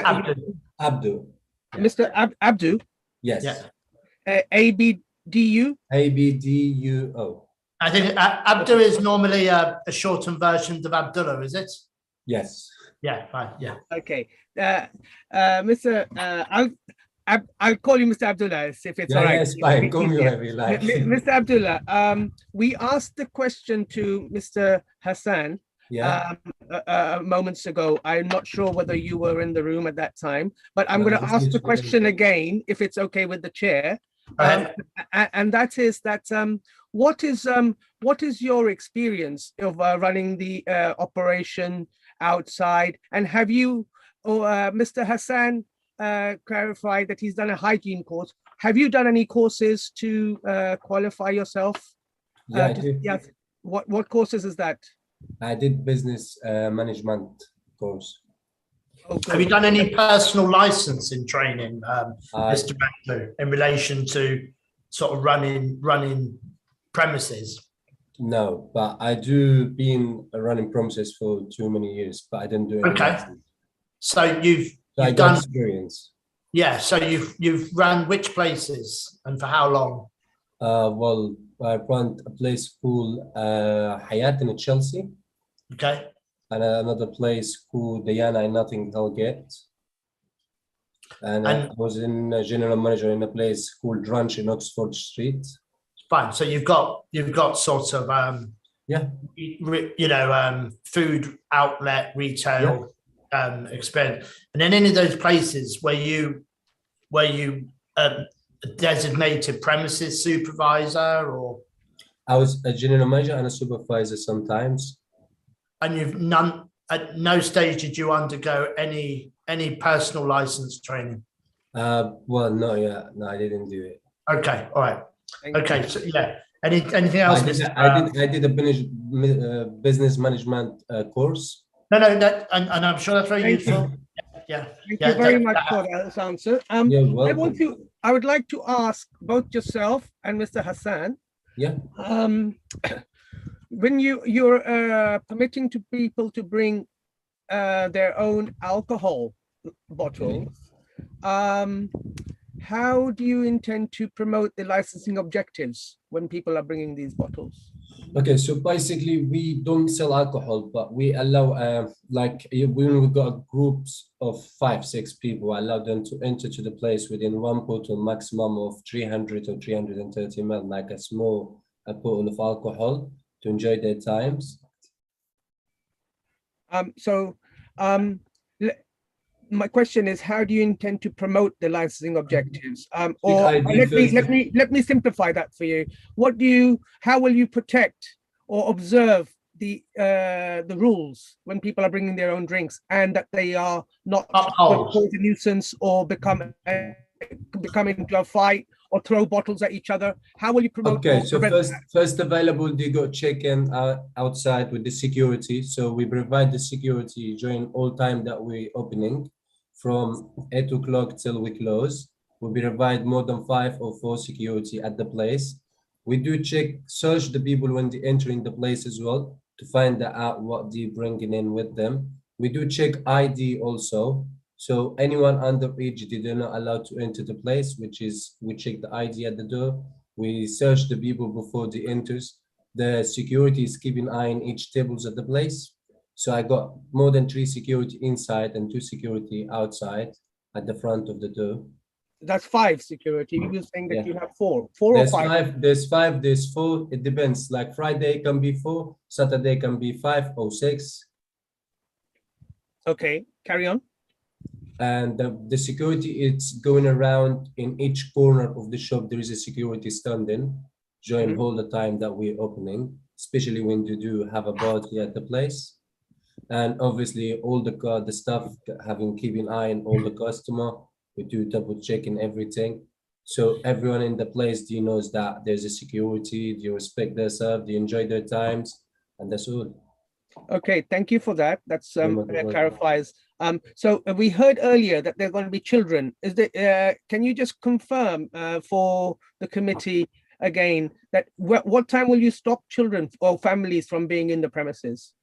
Abdu. Mr. Abdu. Yes. Yeah. ABDU. ABDUO. I think Abdu is normally a shortened version of Abdullah, is it? Yes. Yeah, right, yeah. Okay. Mr. I'll call you Mr. Abdullah if it's Yeah, all right. yes, fine. Call me whatever you like. Mr. Abdullah, we asked the question to Mr. Hassan Yeah. moments ago. I'm not sure whether you were in the room at that time, but I'm No, going to it's ask the literally question empty. again, if it's okay with the chair. Go ahead. And that is that what is your experience of running the operation outside, and have you, Mr. Hassan clarified that he's done a hygiene course. Have you done any courses to qualify yourself? Yeah, I did. Yes. What courses is that? I did business management course. Oh, Have you good. done any personal licensing training, I- Mr. Abdu, in relation to sort of running premises? No, but I do been running premises for too many years, but I didn't do any Okay. license. So you've So I got done, experience. yeah. So you've run which places and for how long? Well, I run a place called Hayat in Chelsea, Okay. and another place called Diana in Notting Hill Gate. And I And- was in general manager in a place called Drunch in Oxford Street. Fine. So you've got sort of Yeah. Food outlet, retail experience, and in any of those places where you designated premises supervisor, or I was a general manager and a supervisor sometimes. and you've none at no stage did you undergo any personal license training? Well, no, yeah, no, I didn't do it. Okay, all right. Thank you. Okay, so yeah. Anything else, Mr. I did a business management course. No, and I'm sure that's very Thank you. useful. Yeah. Thank Yeah, you very that- much that- for that answer. You're welcome. I would like to ask both yourself and Mr. Hassan, Yeah. when you're permitting to people to bring their own alcohol bottles, how do you intend to promote the licensing objectives when people are bringing these bottles? Okay, so basically we don't sell alcohol, but we allow when we got groups of 5-6 people, I allow them to enter to the place within one bottle maximum of 300 or 330 ml, like a small bottle of alcohol to enjoy their times. My question is, how do you intend to promote the licensing objectives? Let me simplify that for you. How will you protect or observe the rules when people are bringing their own drinks, and that they are not cause a nuisance or become into a fight or throw bottles at each other? How will you promote? Okay, so first available, they got check-in outside with the security. So we provide the security during all time that we're opening, from 8 o'clock till we close. We provide more than 5 or 4 security at the place. We do search the people when they entering the place as well, to find out what they're bringing in with them. We do check ID also. So anyone underage, they're not allowed to enter the place, we check the ID at the door. We search the people before they enters. The security is keeping eye on each tables at the place. So I got more than 3 security inside and 2 security outside at the front of the door. That's 5 security. You were saying that Yeah. you have 4 There's or 5. There's 5, there's 4. It depends. Like Friday can be 4, Saturday can be 5 or 6. Okay, carry on. And the security, it's going around in each corner of the shop. There is a security standing during all the time that we're opening, especially when you do have a party at the place. And obviously all the staff keeping eye on all the customer. We do double checking everything. So everyone in the place knows that there's a security, they respect themselves, they enjoy their times, and that's all. Okay, thank you for that. That's You're welcome. that clarifies. So we heard earlier that there are going to be children. Is there? Can you just confirm for the committee again that what time will you stop children or families from being in the premises?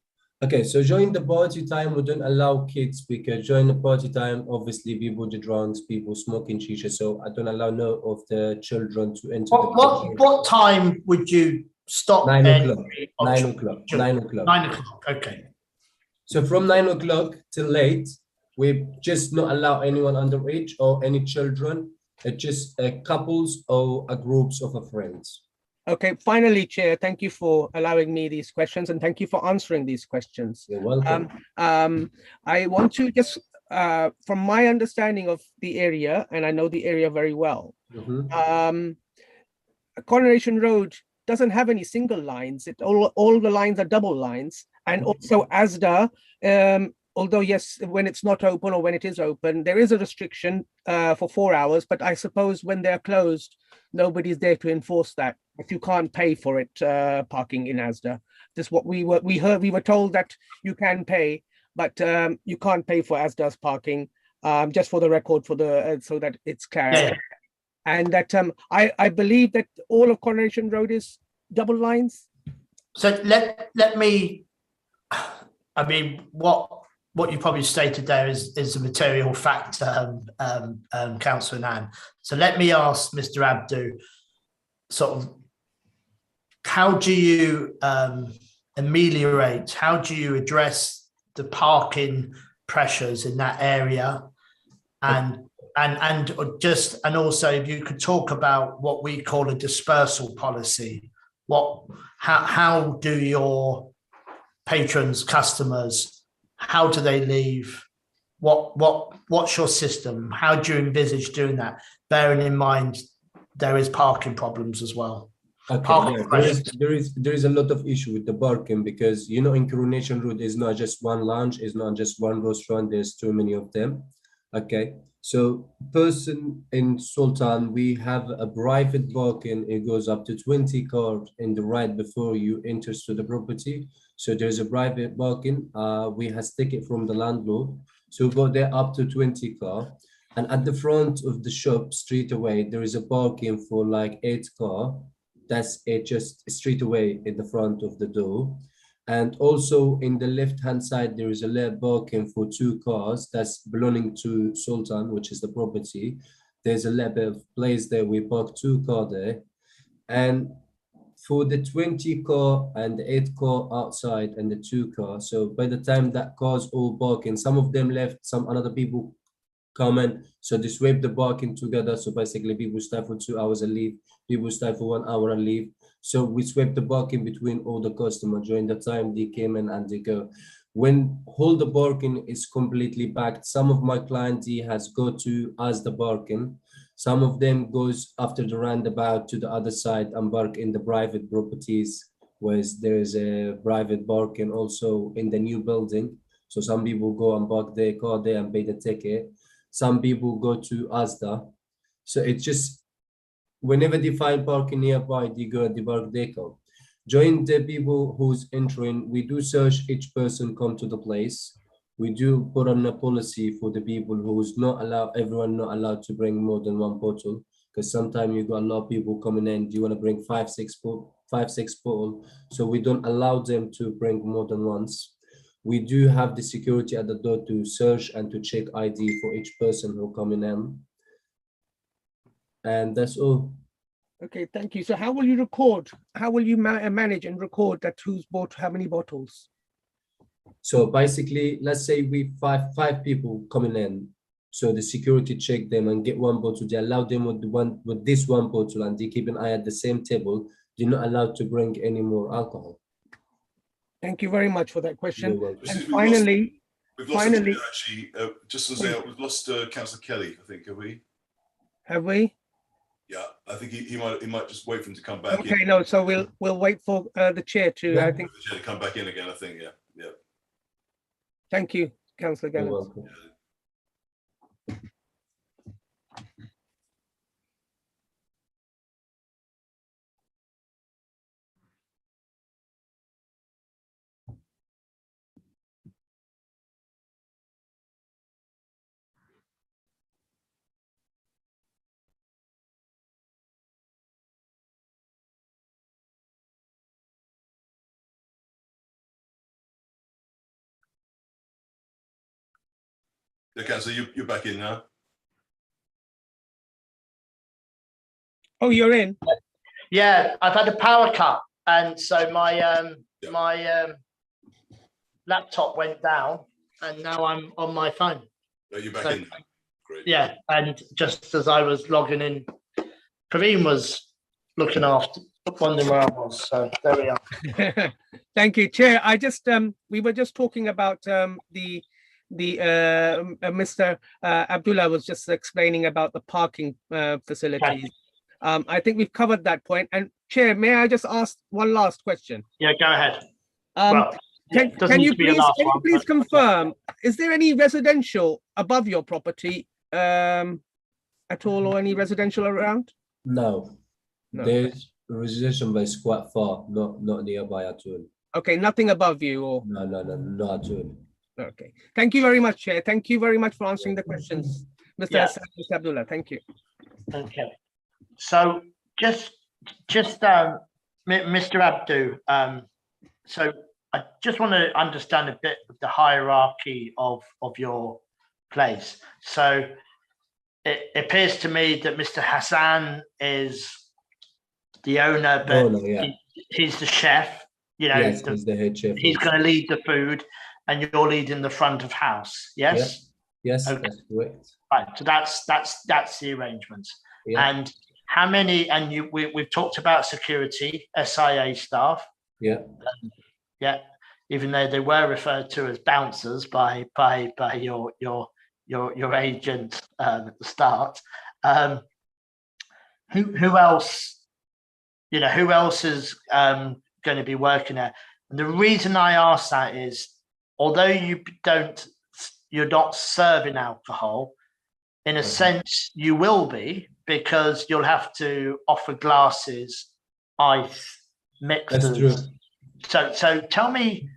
Okay, so during the party time, we don't allow kids because during the party time, obviously people do drunks, people smoking shisha, so I don't allow no of the children to enter the party. What time would you stop? 9 o'clock. entry of 9 children? o'clock. 9 o'clock. 9 o'clock. Okay. So from 9 o'clock till late, we just not allow anyone underage or any children. It's just couples or groups of friends. Okay, finally, Chair, thank you for allowing me these questions and thank you for answering these questions. You're welcome. I want to just, from my understanding of the area, and I know the area very well, Coronation Road doesn't have any single lines. All the lines are double lines. And also ASDA, although yes, when it's not open or when it is open, there is a restriction for 4 hours, but I suppose when they're closed, nobody's there to enforce that. If you can't pay for it, parking in ASDA. This is what we were told that you can pay, but you can't pay for ASDA's parking, just for the record, for the so that it's clear. Yeah. And that I believe that all of Coronation Road is double lines. So let me, I mean, what you probably stated there is a material fact, Councillor Nan. So let me ask Mr. Abdu, sort of, how do you ameliorate, how do you address the parking pressures in that area? And also if you could talk about what we call a dispersal policy. How do your patrons, customers, how do they leave? What's your system? How do you envisage doing that? Bearing in mind there is parking problems as well. Okay, yeah, there is a lot of issue with the parking because in Coronation Road is not just one lounge, it's not just one restaurant, there's too many of them. Okay, so person in Soltan, we have a private parking. It goes up to 20 cars in the right before you enter to the property. So there's a private parking. We have ticket from the landlord. So go there up to 20 cars. And at the front of the shop, straight away, there is a parking for like 8 cars. That's it, just straight away in the front of the door. And also in the left-hand side, there is a left parking for 2 cars that's belonging to Soltan, which is the property. There's a left place there, we park 2 cars there. And for the 20 car and the 8 car outside and the 2 cars, so by the time that cars all parking, some of them left, some other people come in, so they sweep the parking together. So basically people stay for 2 hours and leave, people stay for 1 hour and leave. So we sweep the parking between all the customers during the time they came in and they go. When all the parking is completely packed, some of my clients has go to as the parking. Some of them goes after the roundabout to the other side and park in the private properties, where there is a private parking also in the new building. So some people go and park their car there and pay the ticket. Some people go to ASDA. So it's just, whenever they find parking nearby, they go and they park their car. Join the people who's entering, we do search each person come to the place. We do put on a policy for the people who's not allowed, everyone not allowed to bring more than 1 bottle. Because sometimes you got a lot of people coming in, do you want to bring 5-6 bottle? So we don't allow them to bring more than once. We do have the security at the door to search and to check ID for each person who coming in. And that's all. Okay, thank you. So how will you record? How will you manage and record that who's bought how many bottles? So basically, let's say we five people coming in. So the security check them and get 1 bottle. They allow them with this 1 bottle, and they keep an eye at the same table. They're not allowed to bring any more alcohol. Thank you very much for that question. And finally, we've lost Councillor Kelly, I think, have we? Have we? Yeah, I think he might just wait for him to come back in. Okay, no, so we'll wait for the chair to, Yeah. I think. The chair to come back in again, I think, yeah. Thank you, Councillor Gallant. You're welcome. Councillor, you're back in now. Oh, you're in. Yeah, I've had a power cut, and so my laptop went down, and now I'm on my phone. No, you're back So, in now. Great. Yeah, and just as I was logging in, Praveen was looking after, wondering where I was. So there we are. Thank you, Chair. I just we were just talking about Mr. Abdullah was just explaining about the parking facilities. I think we've covered that point. And Chair, may I just ask one last question? Yeah, go ahead. Can you please confirm, is there any residential above your property at all, or any residential around? No, No. there's residential, but it's quite far, not nearby at all. Okay, nothing above you, or? No, not at all. Okay, thank you very much, Chair. Thank you very much for answering the questions, Mr. Abdullah. Thank you. Okay. So just Mr. Abdu, so I just want to understand a bit of the hierarchy of your place. So it appears to me that Mr. Hassan is the owner, but he's the chef. You know, yes, he's the head chef. He's going to lead the food, and you're leading the front of house. Yes. Yeah. Yes, okay. That's correct. Right. So that's the arrangements. Yeah. And how many? And we've talked about security, SIA staff. Yeah. Yeah. Even though they were referred to as bouncers by your agent at the start. Who else? You know, who else is going to be working there? And the reason I ask that is, although you're not serving alcohol, in a sense you will be, because you'll have to offer glasses, ice, mixers. That's true. So tell me,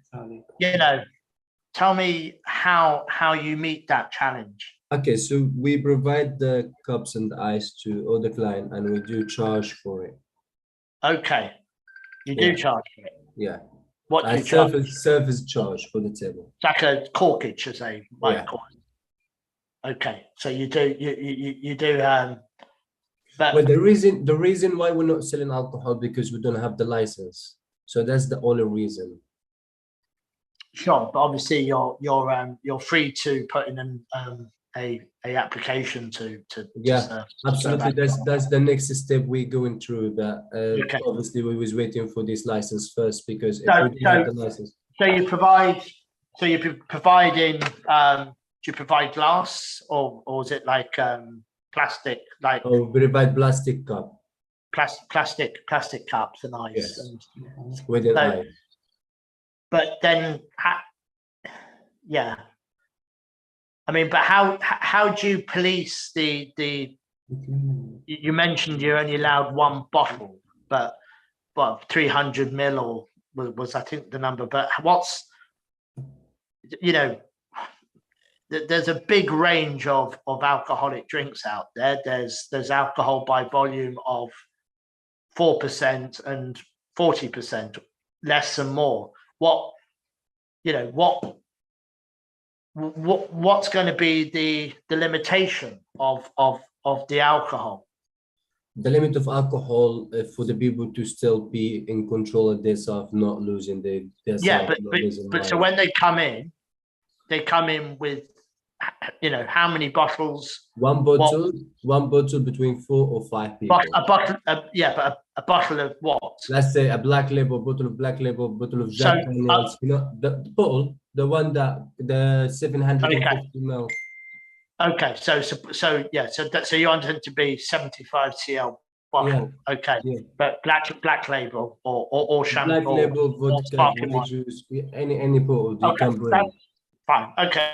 how you meet that challenge. Okay, so we provide the cups and the ice to all the client, and we do charge for it. Okay, you do charge for it. Yeah. What do you charge? Service charge for the table. It's like a corkage, as they might call it. Okay, so you do. But well, the reason why we're not selling alcohol, because we don't have the license. So that's the only reason. Sure, but obviously you're free to put in a application to serve. Absolutely. That's the next step we're going through. That obviously we was waiting for this license first, because if we didn't have the license. So you provide. So you're providing. Do you provide glass, or is it like plastic? Like we provide plastic cup. Plastic cups and ice. Yes. And with the ice. But then, I mean, but how do you police the? You mentioned you're only allowed one bottle, but 300 ml was I think the number. But what's, there's a big range of alcoholic drinks out there. There's alcohol by volume of 4% and 40%, less and more. What's going to be the limitation of the alcohol? The limit of alcohol for the people to still be in control of themselves, not losing their but so when they come in with, how many bottles? One bottle between 4 or 5 people. But a bottle of what? Let's say a black label, bottle of Jack Daniels. The bottle, the one that the 750 ml. Okay, so you want it to be 75 cl bottle. Yeah. Okay, but black label or champagne. Black label, vodka, juice, any bottle you can bring. Fine. Okay.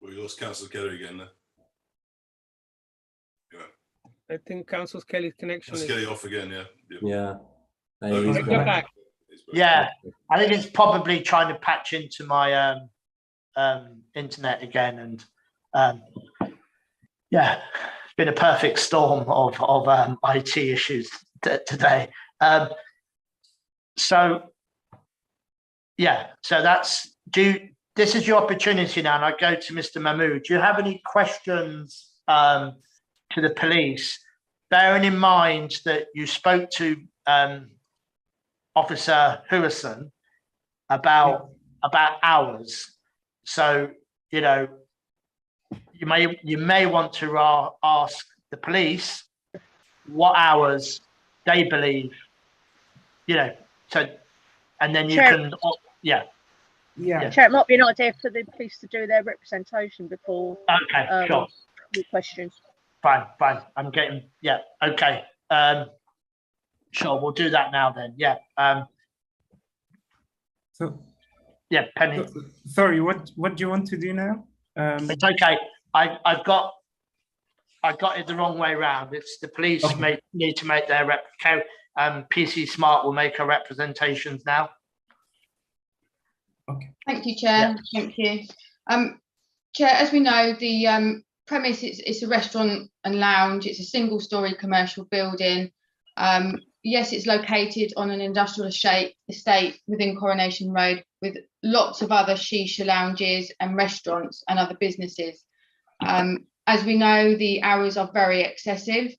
We lost Councillor Kelly again there. I think Councillor Kelly's connection is Kelly off again, Yeah. He's back. Yeah, I think it's probably trying to patch into my internet again, and been a perfect storm of IT issues today. So that's this is your opportunity now, and I go to Mr. Mahmood. Do you have any questions to the police, bearing in mind that you spoke to Officer Hewison about hours? So you may want to ask the police what hours they believe, so, and then you Chair, can, Chair, it might be an idea for the police to do their representation before sure. the questions. Fine. I'm getting, okay. Sure, we'll do that now then. Penny. Sorry, what do you want to do now? It's okay. I got it the wrong way around. It's the police need to make their PC Smart will make her representations now. Okay. Thank you, Chair. Thank you. Chair, as we know, the premise is a restaurant and lounge. It's a single-storey commercial building. Yes, it's located on an industrial estate within Coronation Road, with lots of other shisha lounges and restaurants and other businesses. As we know, the hours are very excessive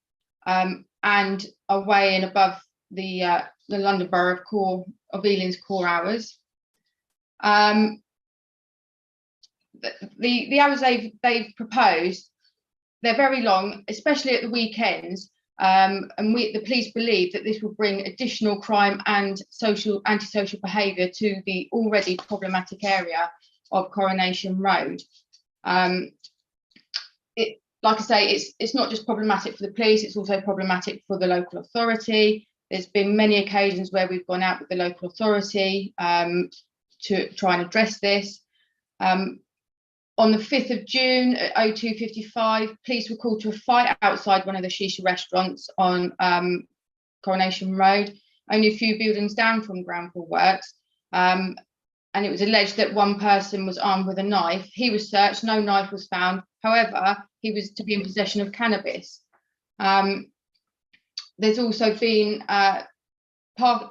and are way and above the London Borough of Ealing's core hours. The hours they've proposed, they're very long, especially at the weekends. And the police believe that this will bring additional crime and antisocial behaviour to the already problematic area of Coronation Road. Like I say, it's not just problematic for the police, it's also problematic for the local authority. There's been many occasions where we've gone out with the local authority to try and address this. On the 5th of June at 02:55, police were called to a fight outside one of the shisha restaurants on Coronation Road, only a few buildings down from Groundful Works. And it was alleged that one person was armed with a knife. He was searched, no knife was found. However, he was to be in possession of cannabis. There's also been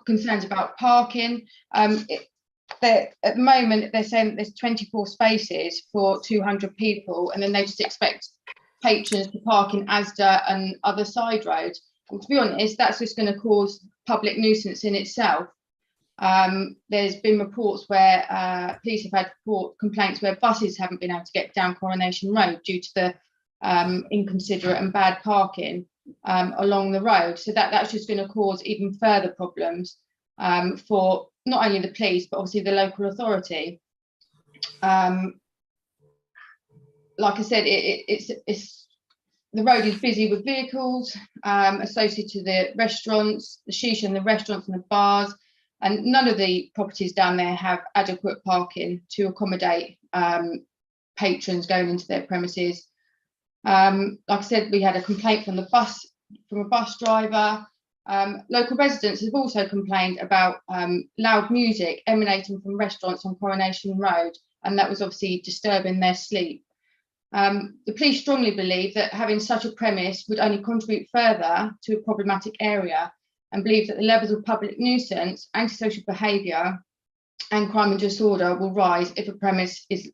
concerns about parking. At the moment, they're saying that there's 24 spaces for 200 people, and then they just expect patrons to park in Asda and other side roads. Well, to be honest, that's just going to cause public nuisance in itself. There's been reports where police have had complaints where buses haven't been able to get down Coronation Road due to the inconsiderate and bad parking along the road. So that's just going to cause even further problems for not only the police, but obviously the local authority. Like I said, it's the road is busy with vehicles associated to the restaurants, the shisha and the restaurants and the bars, and none of the properties down there have adequate parking to accommodate patrons going into their premises. Like I said, we had a complaint from a bus driver. Local residents have also complained about loud music emanating from restaurants on Coronation Road, and that was obviously disturbing their sleep. The police strongly believe that having such a premise would only contribute further to a problematic area, and believe that the levels of public nuisance, antisocial behaviour and crime and disorder will rise if a premises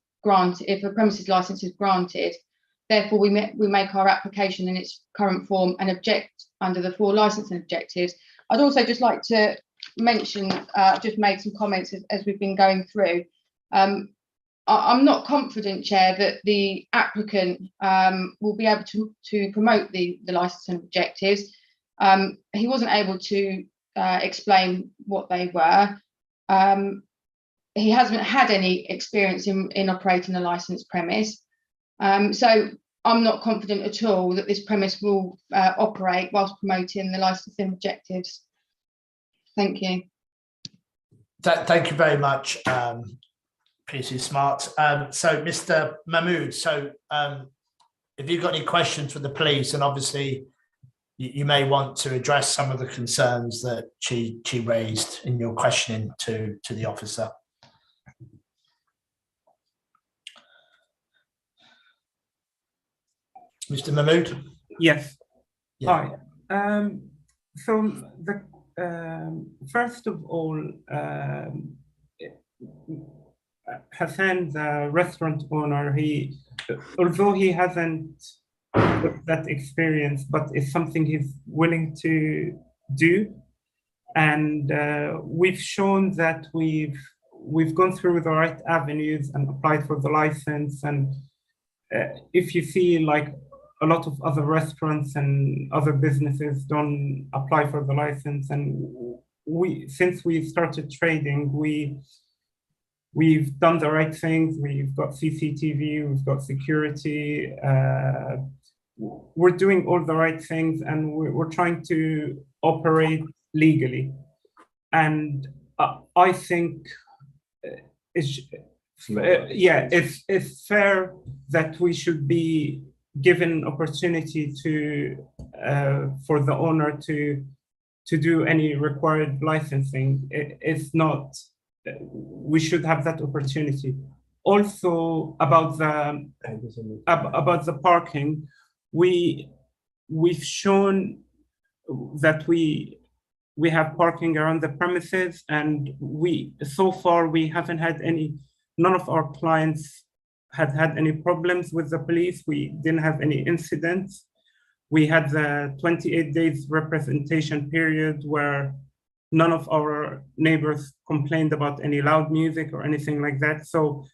licence is granted. Therefore, we make our application in its current form and object under the 4 licensing objectives. I'd also just like to mention, just made some comments as we've been going through. I'm not confident, Chair, that the applicant will be able to promote the licensing objectives. He wasn't able to explain what they were. He hasn't had any experience in operating a licensed premise. So I'm not confident at all that this premise will operate whilst promoting the licensing objectives. Thank you. Thank you very much, PC Smart. So Mr. Mahmood, if you've got any questions for the police, and obviously you may want to address some of the concerns that she raised in your questioning to the officer. Mr. Mahmood? Yes. Yeah. Hi. So the first of all, Hassan, the restaurant owner, although he hasn't got that experience, but it's something he's willing to do, and we've shown that we've gone through the right avenues and applied for the license. And if you see, like, a lot of other restaurants and other businesses don't apply for the license, and since we started trading, we've done the right things. We've got CCTV, we've got security. We're doing all the right things, and we're trying to operate legally. And I think it's fair that we should be given opportunity for the owner to do any required licensing. It's not. We should have that opportunity. Also, about the parking, we've shown that we have parking around the premises, and so far we haven't had none of our clients had any problems with the police. We didn't have any incidents. We had the 28 days representation period where none of our neighbors complained about any loud music or anything like that. So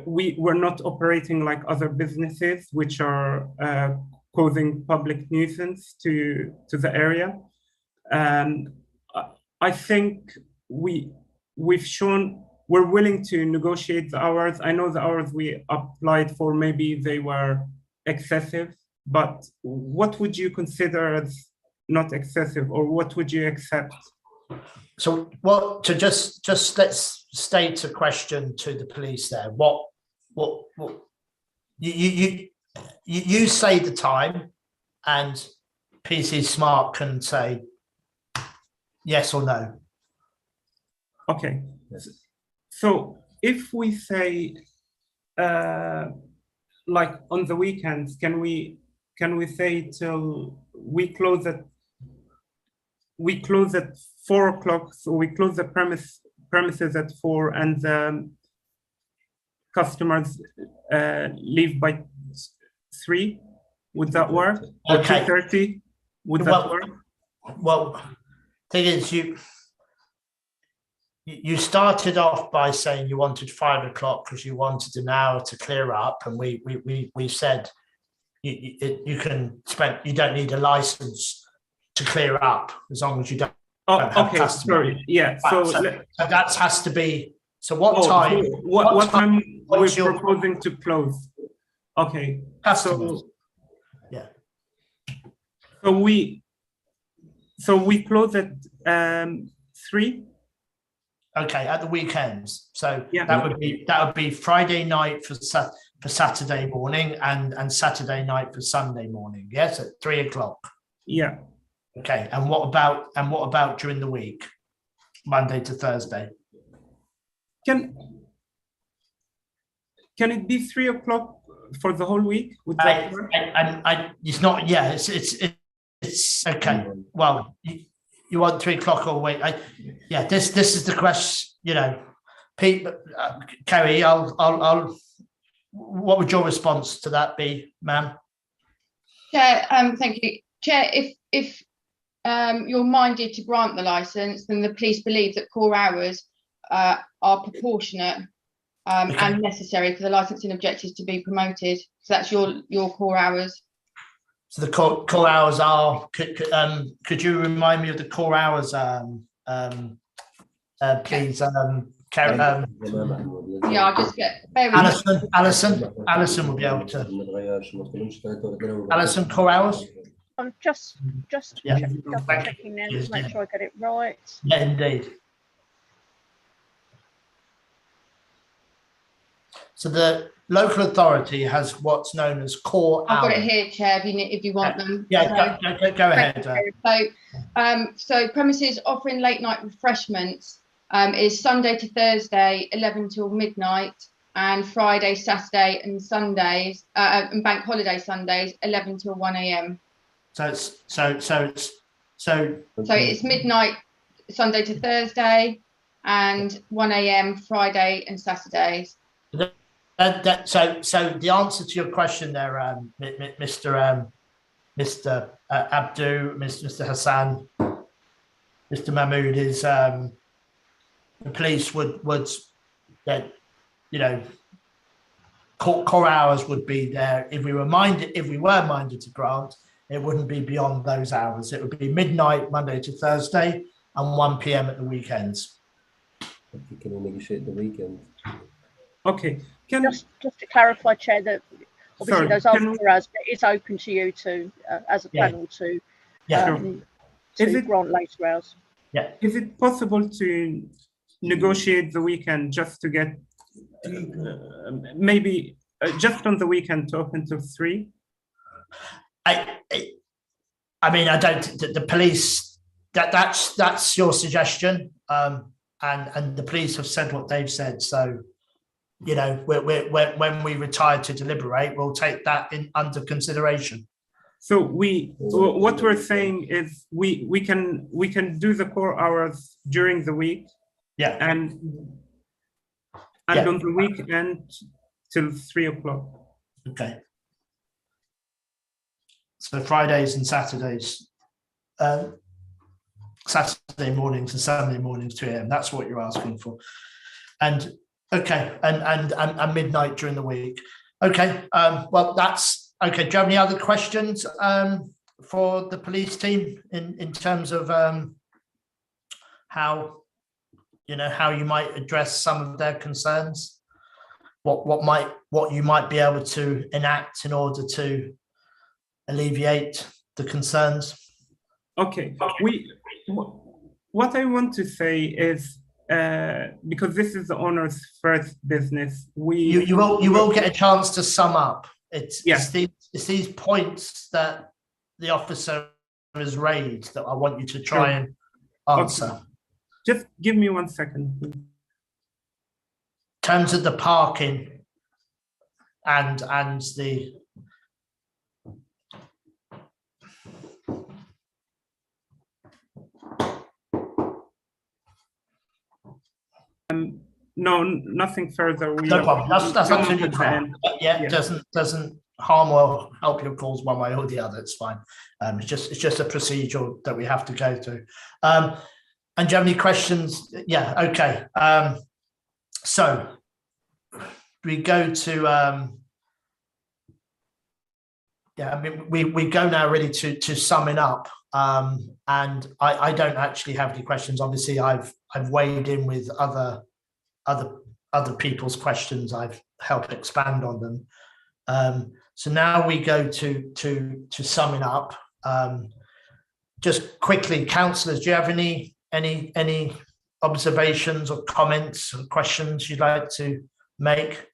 we're not operating like other businesses, which are causing public nuisance to the area. And I think we've shown we're willing to negotiate the hours. I know the hours we applied for, maybe they were excessive, but what would you consider as not excessive, or what would you accept? So just let's state a question to the police there. What you say the time, and PC Smart can say yes or no. Okay. So if we say like on the weekends, can we say till we close at 4 o'clock, so we close the premises at 4, and the customers leave by 3? Would that work? Okay. Or 2:30? Would that work? Well, thing is, you started off by saying you wanted 5 o'clock because you wanted an hour to clear up, and we said you don't need a license to clear up as long as you don't. Okay, sorry. Yeah. So that has to be. So what time? What time we're proposing to close? Okay. Customers. Yeah. So we close at 3. Okay, at the weekends. So yeah. that would be Friday night for Saturday morning, and Saturday night for Sunday morning. Yes, at 3 o'clock. Yeah. Okay, and what about during the week, Monday to Thursday? Can it be 3 o'clock for the whole week? Would that work? It's not. Yeah, it's okay. Well, you want 3 o'clock or wait? This is the question. You know, Pete, Kerry, I'll. What would your response to that be, ma'am? Chair, thank you, Chair. If you're minded to grant the licence, then the police believe that core hours are proportionate and necessary for the licensing objectives to be promoted. So that's your core hours. So the core hours are. Could you remind me of the core hours, please, Karen? Yeah, I'll just get. Alison will be able to. Alison, core hours. I'm just checking now to make sure I get it right. Yeah, indeed. So the local authority has what's known as core hours. I've got it here, Chair, if you want them. Yeah, go ahead. So premises offering late night refreshments is Sunday to Thursday, 11 till midnight, and Friday, Saturday, and Sundays, and bank holiday Sundays, 11 till 1 a.m. So it's midnight Sunday to Thursday, and 1 a.m. Friday and Saturdays. so the answer to your question there, Mr. Abdu, Mr. Hassan, Mr. Mahmood, is the police would core hours would be there. If we were minded to grant, it wouldn't be beyond those hours. It would be midnight Monday to Thursday and 1 p.m. at the weekends. You can negotiate the weekend. Okay. Just to clarify, Chair, that obviously those are core hours, but it's open to you to, as a panel, to grant later hours. Yeah. Is it possible to negotiate the weekend just to get maybe just on the weekend to open till 3? I mean, I don't. The police. That's your suggestion, and the police have said what they've said. So, when we retire to deliberate, we'll take that under consideration. So what we're saying is we can do the core hours during the week, and on the weekend till 3 o'clock. Okay. So Fridays and Saturdays, Saturday mornings and Sunday mornings 2 a.m. That's what you're asking for, and okay, and midnight during the week. Okay. Well, that's okay. Do you have any other questions for the police team in terms of how you might address some of their concerns? What you might be able to enact in order to alleviate the concerns? Okay. What I want to say is because this is the owner's first business, you will get a chance to sum up. It's these points that the officer has raised that I want you to try and answer. Okay. Just give me 1 second. In terms of the parking and the no, nothing further. No problem. That's absolutely fine. Yeah, doesn't harm or help your cause one way or the other. It's fine. It's just a procedure that we have to go through. And do you have any questions? Yeah. Okay. So we go to I mean we go now really to summing up. And I don't actually have any questions. Obviously, I've weighed in with other people's questions. I've helped expand on them. So now we go to summing up. Just quickly, councillors, do you have any observations or comments or questions you'd like to make?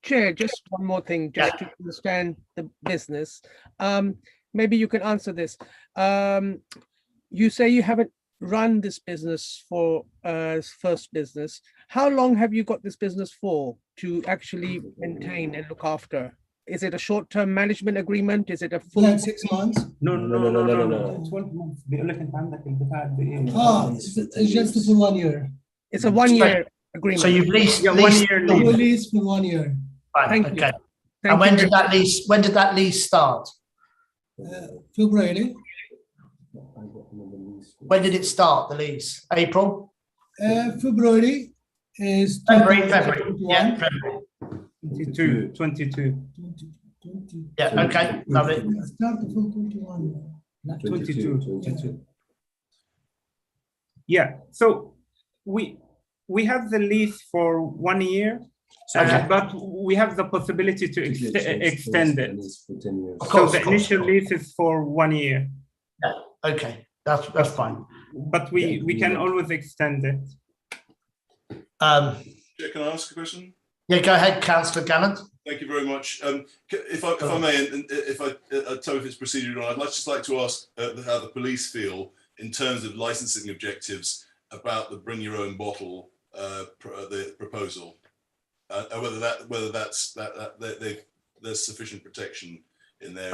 Chair, just one more thing, just to understand the business. Maybe you can answer this. You say you haven't run this business for first business. How long have you got this business for to actually maintain and look after? Is it a short-term management agreement? Is it a full 6 months? No. 12 months. It's just for 1 year. It's a 1 year agreement. So you've leased 1 year Lease for 1 year. Fine, okay. And when did that lease start? February. When did it start, the lease? April? February is February. Yeah, February. 22. Yeah, okay, lovely. Start from 21. 22. Yeah, so we have the lease for 1 year, but we have the possibility to extend it. So the initial lease is for 1 year. Yeah, okay, that's fine. But we can always extend it. Can I ask a question? Yeah, go ahead, Councillor Gallant. Thank you very much. If I may, and if I tell if it's procedural, I'd just like to ask how the police feel in terms of licensing objectives about the bring your own bottle the proposal. whether there's sufficient protection in there.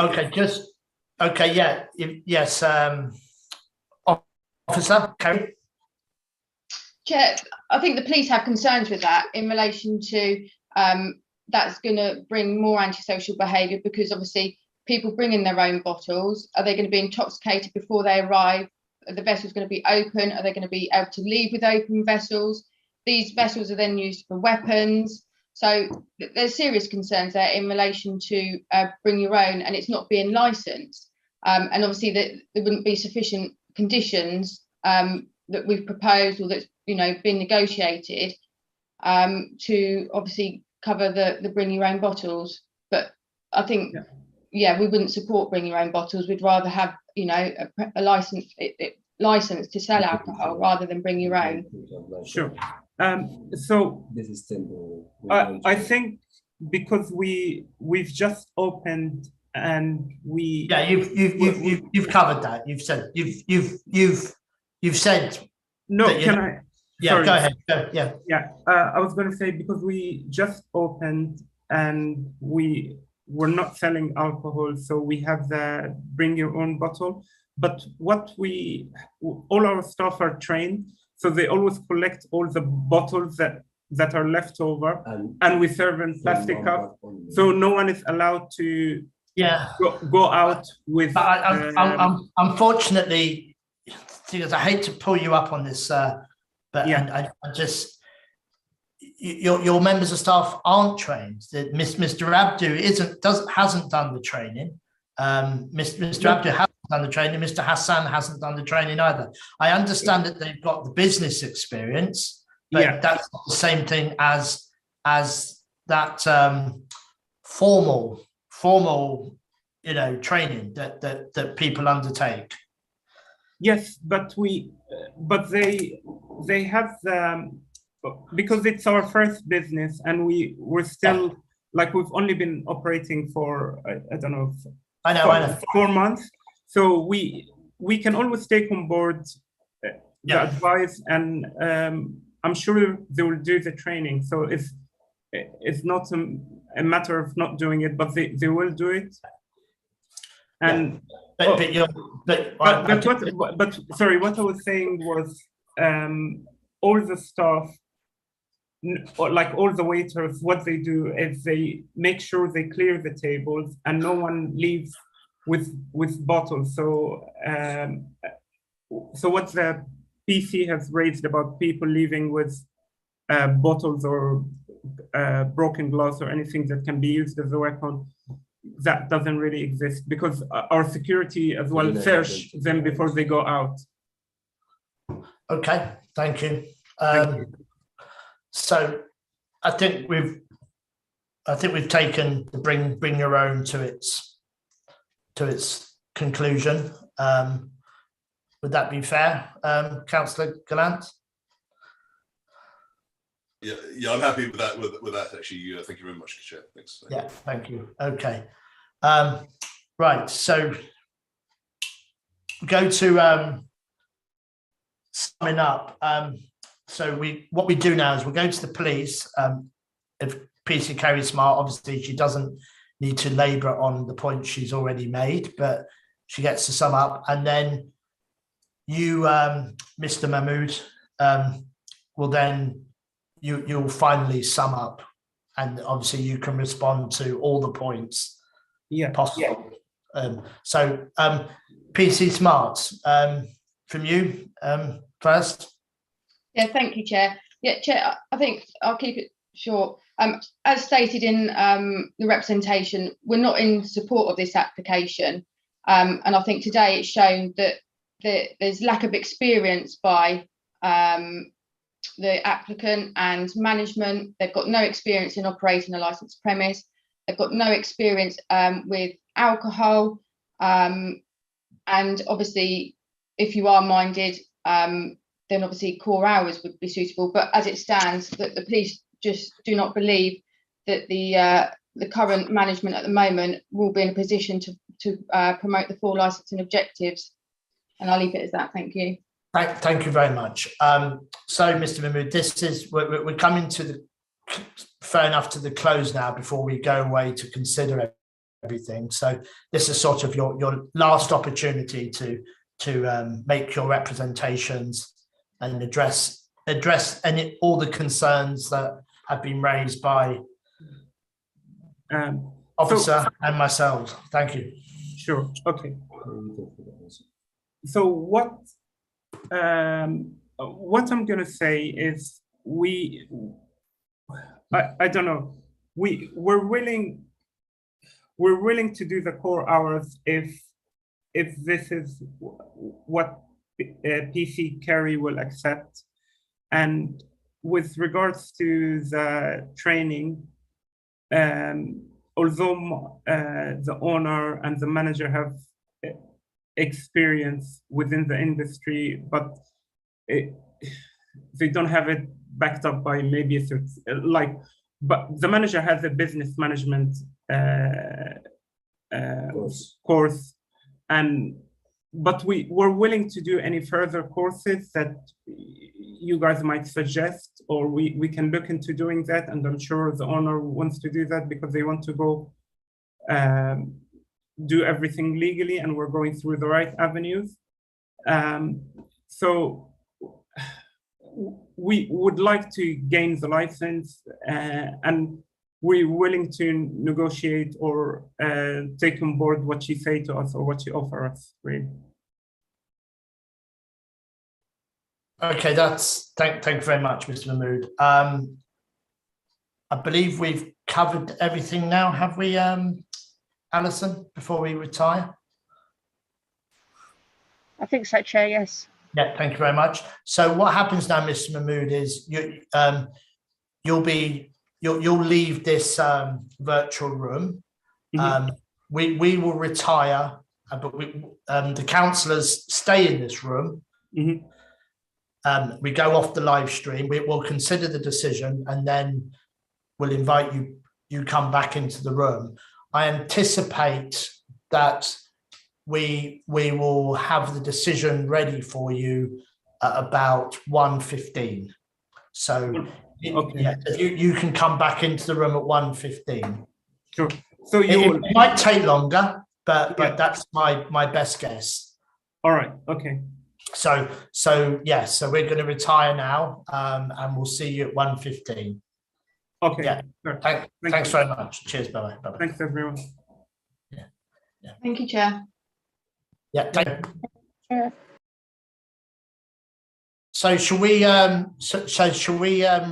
Okay, yeah, yes, Officer Kerry. Chair, I think the police have concerns with that in relation to that's going to bring more antisocial behaviour, because obviously people bring in their own bottles. Are they going to be intoxicated before they arrive? Are the vessels going to be open? Are they going to be able to leave with open vessels? These vessels are then used for weapons. So there's serious concerns there in relation to bring your own, and it's not being licensed. And obviously that there wouldn't be sufficient conditions that we've proposed or that's been negotiated to obviously cover the bring your own bottles. But I think we wouldn't support bring your own bottles. We'd rather have a license to sell alcohol rather than bring your own. Sure. So this is temporary. I think because we've just opened and we you've covered that. You've said no. Can I? Sorry. Go ahead. I was going to say, because we just opened and we were not selling alcohol, so we have the bring your own bottle. But all our staff are trained, so they always collect all the bottles that are left over, and we serve in plastic cups. So no one is allowed to go out with. But unfortunately, I hate to pull you up on this, but I just your members of staff aren't trained. Mr. Abdu hasn't done the training. Mr. Abdu hasn't done the training. Mr. Hassan hasn't done the training either. I understand that they've got the business experience, but that's not the same thing as that formal training that people undertake. Yes, but they have because it's our first business, and we're still we've only been operating for I don't know. I know 4 months. So we can always take on board the advice, and I'm sure they will do the training. So it's not a matter of not doing it, but they will do it. And but sorry, what I was saying was all the staff, all the waiters, what they do is they make sure they clear the tables and no one leaves with bottles. So what the PC has raised about people leaving with bottles or broken glass or anything that can be used as a weapon, that doesn't really exist, because our security as well search them before they go out. Okay, thank you. So I think we've taken the bring your own to its conclusion. Would that be fair, Councillor Gallant? Yeah, I'm happy with that. With that, actually, thank you very much, Chair. Thanks. Yeah, thank you. Okay, right. So go to summing up. So what we do now is we'll go to the police. If PC Carrie Smart, obviously she doesn't need to labour on the point she's already made, but she gets to sum up, and then you, Mr. Mahmood, will then you'll finally sum up, and obviously you can respond to all the points possible. So PC Smart, from you first. Yeah, thank you, Chair. Yeah, Chair, I think I'll keep it short. As stated in the representation, we're not in support of this application. And I think today it's shown that there's lack of experience by the applicant and management. They've got no experience in operating a licensed premise. They've got no experience with alcohol. And obviously, if you are minded, then obviously core hours would be suitable. But as it stands, that the police just do not believe that the current management at the moment will be in a position to promote the 4 licensing objectives. And I'll leave it as that. Thank you. Thank you very much. So, Mr. Mahmood, we're coming to fair enough to the close now before we go away to consider everything. So this is sort of your last opportunity to make your representations and address all the concerns that have been raised by officer and myself. Thank you. Sure. Okay. So what I'm going to say is I don't know. We're willing to do the core hours if this is what PC Kerry will accept. And with regards to the training, although the owner and the manager have experience within the industry, but they don't have it backed up by maybe but the manager has a business management course, but we're willing to do any further courses that you guys might suggest, or we can look into doing that. And I'm sure the owner wants to do that because they want to go do everything legally, and we're going through the right avenues. So we would like to gain the license, and we're willing to negotiate or take on board what you say to us or what you offer us, really. Okay, thank you very much, Mr. Mahmood. I believe we've covered everything now, have we, Alison, before we retire? I think so, Chair, yes. Yeah, thank you very much. So what happens now, Mr. Mahmood, is you'll leave this virtual room. Mm-hmm. We will retire, but the councillors stay in this room. Mm-hmm. We go off the live stream. We will consider the decision, and then we'll invite you come back into the room. I anticipate that we will have the decision ready for you at about 1:15. So okay. Yeah, you can come back into the room at 1:15. Sure. So it might take longer, but Yeah. that's my best guess. All right. Okay. So we're going to retire now, and we'll see you at 1:15. Okay. Yeah. Sure. Thanks very much. Cheers. Bye bye. Thanks, everyone. Yeah. Thank you, Chair. Yeah. Chair. So shall we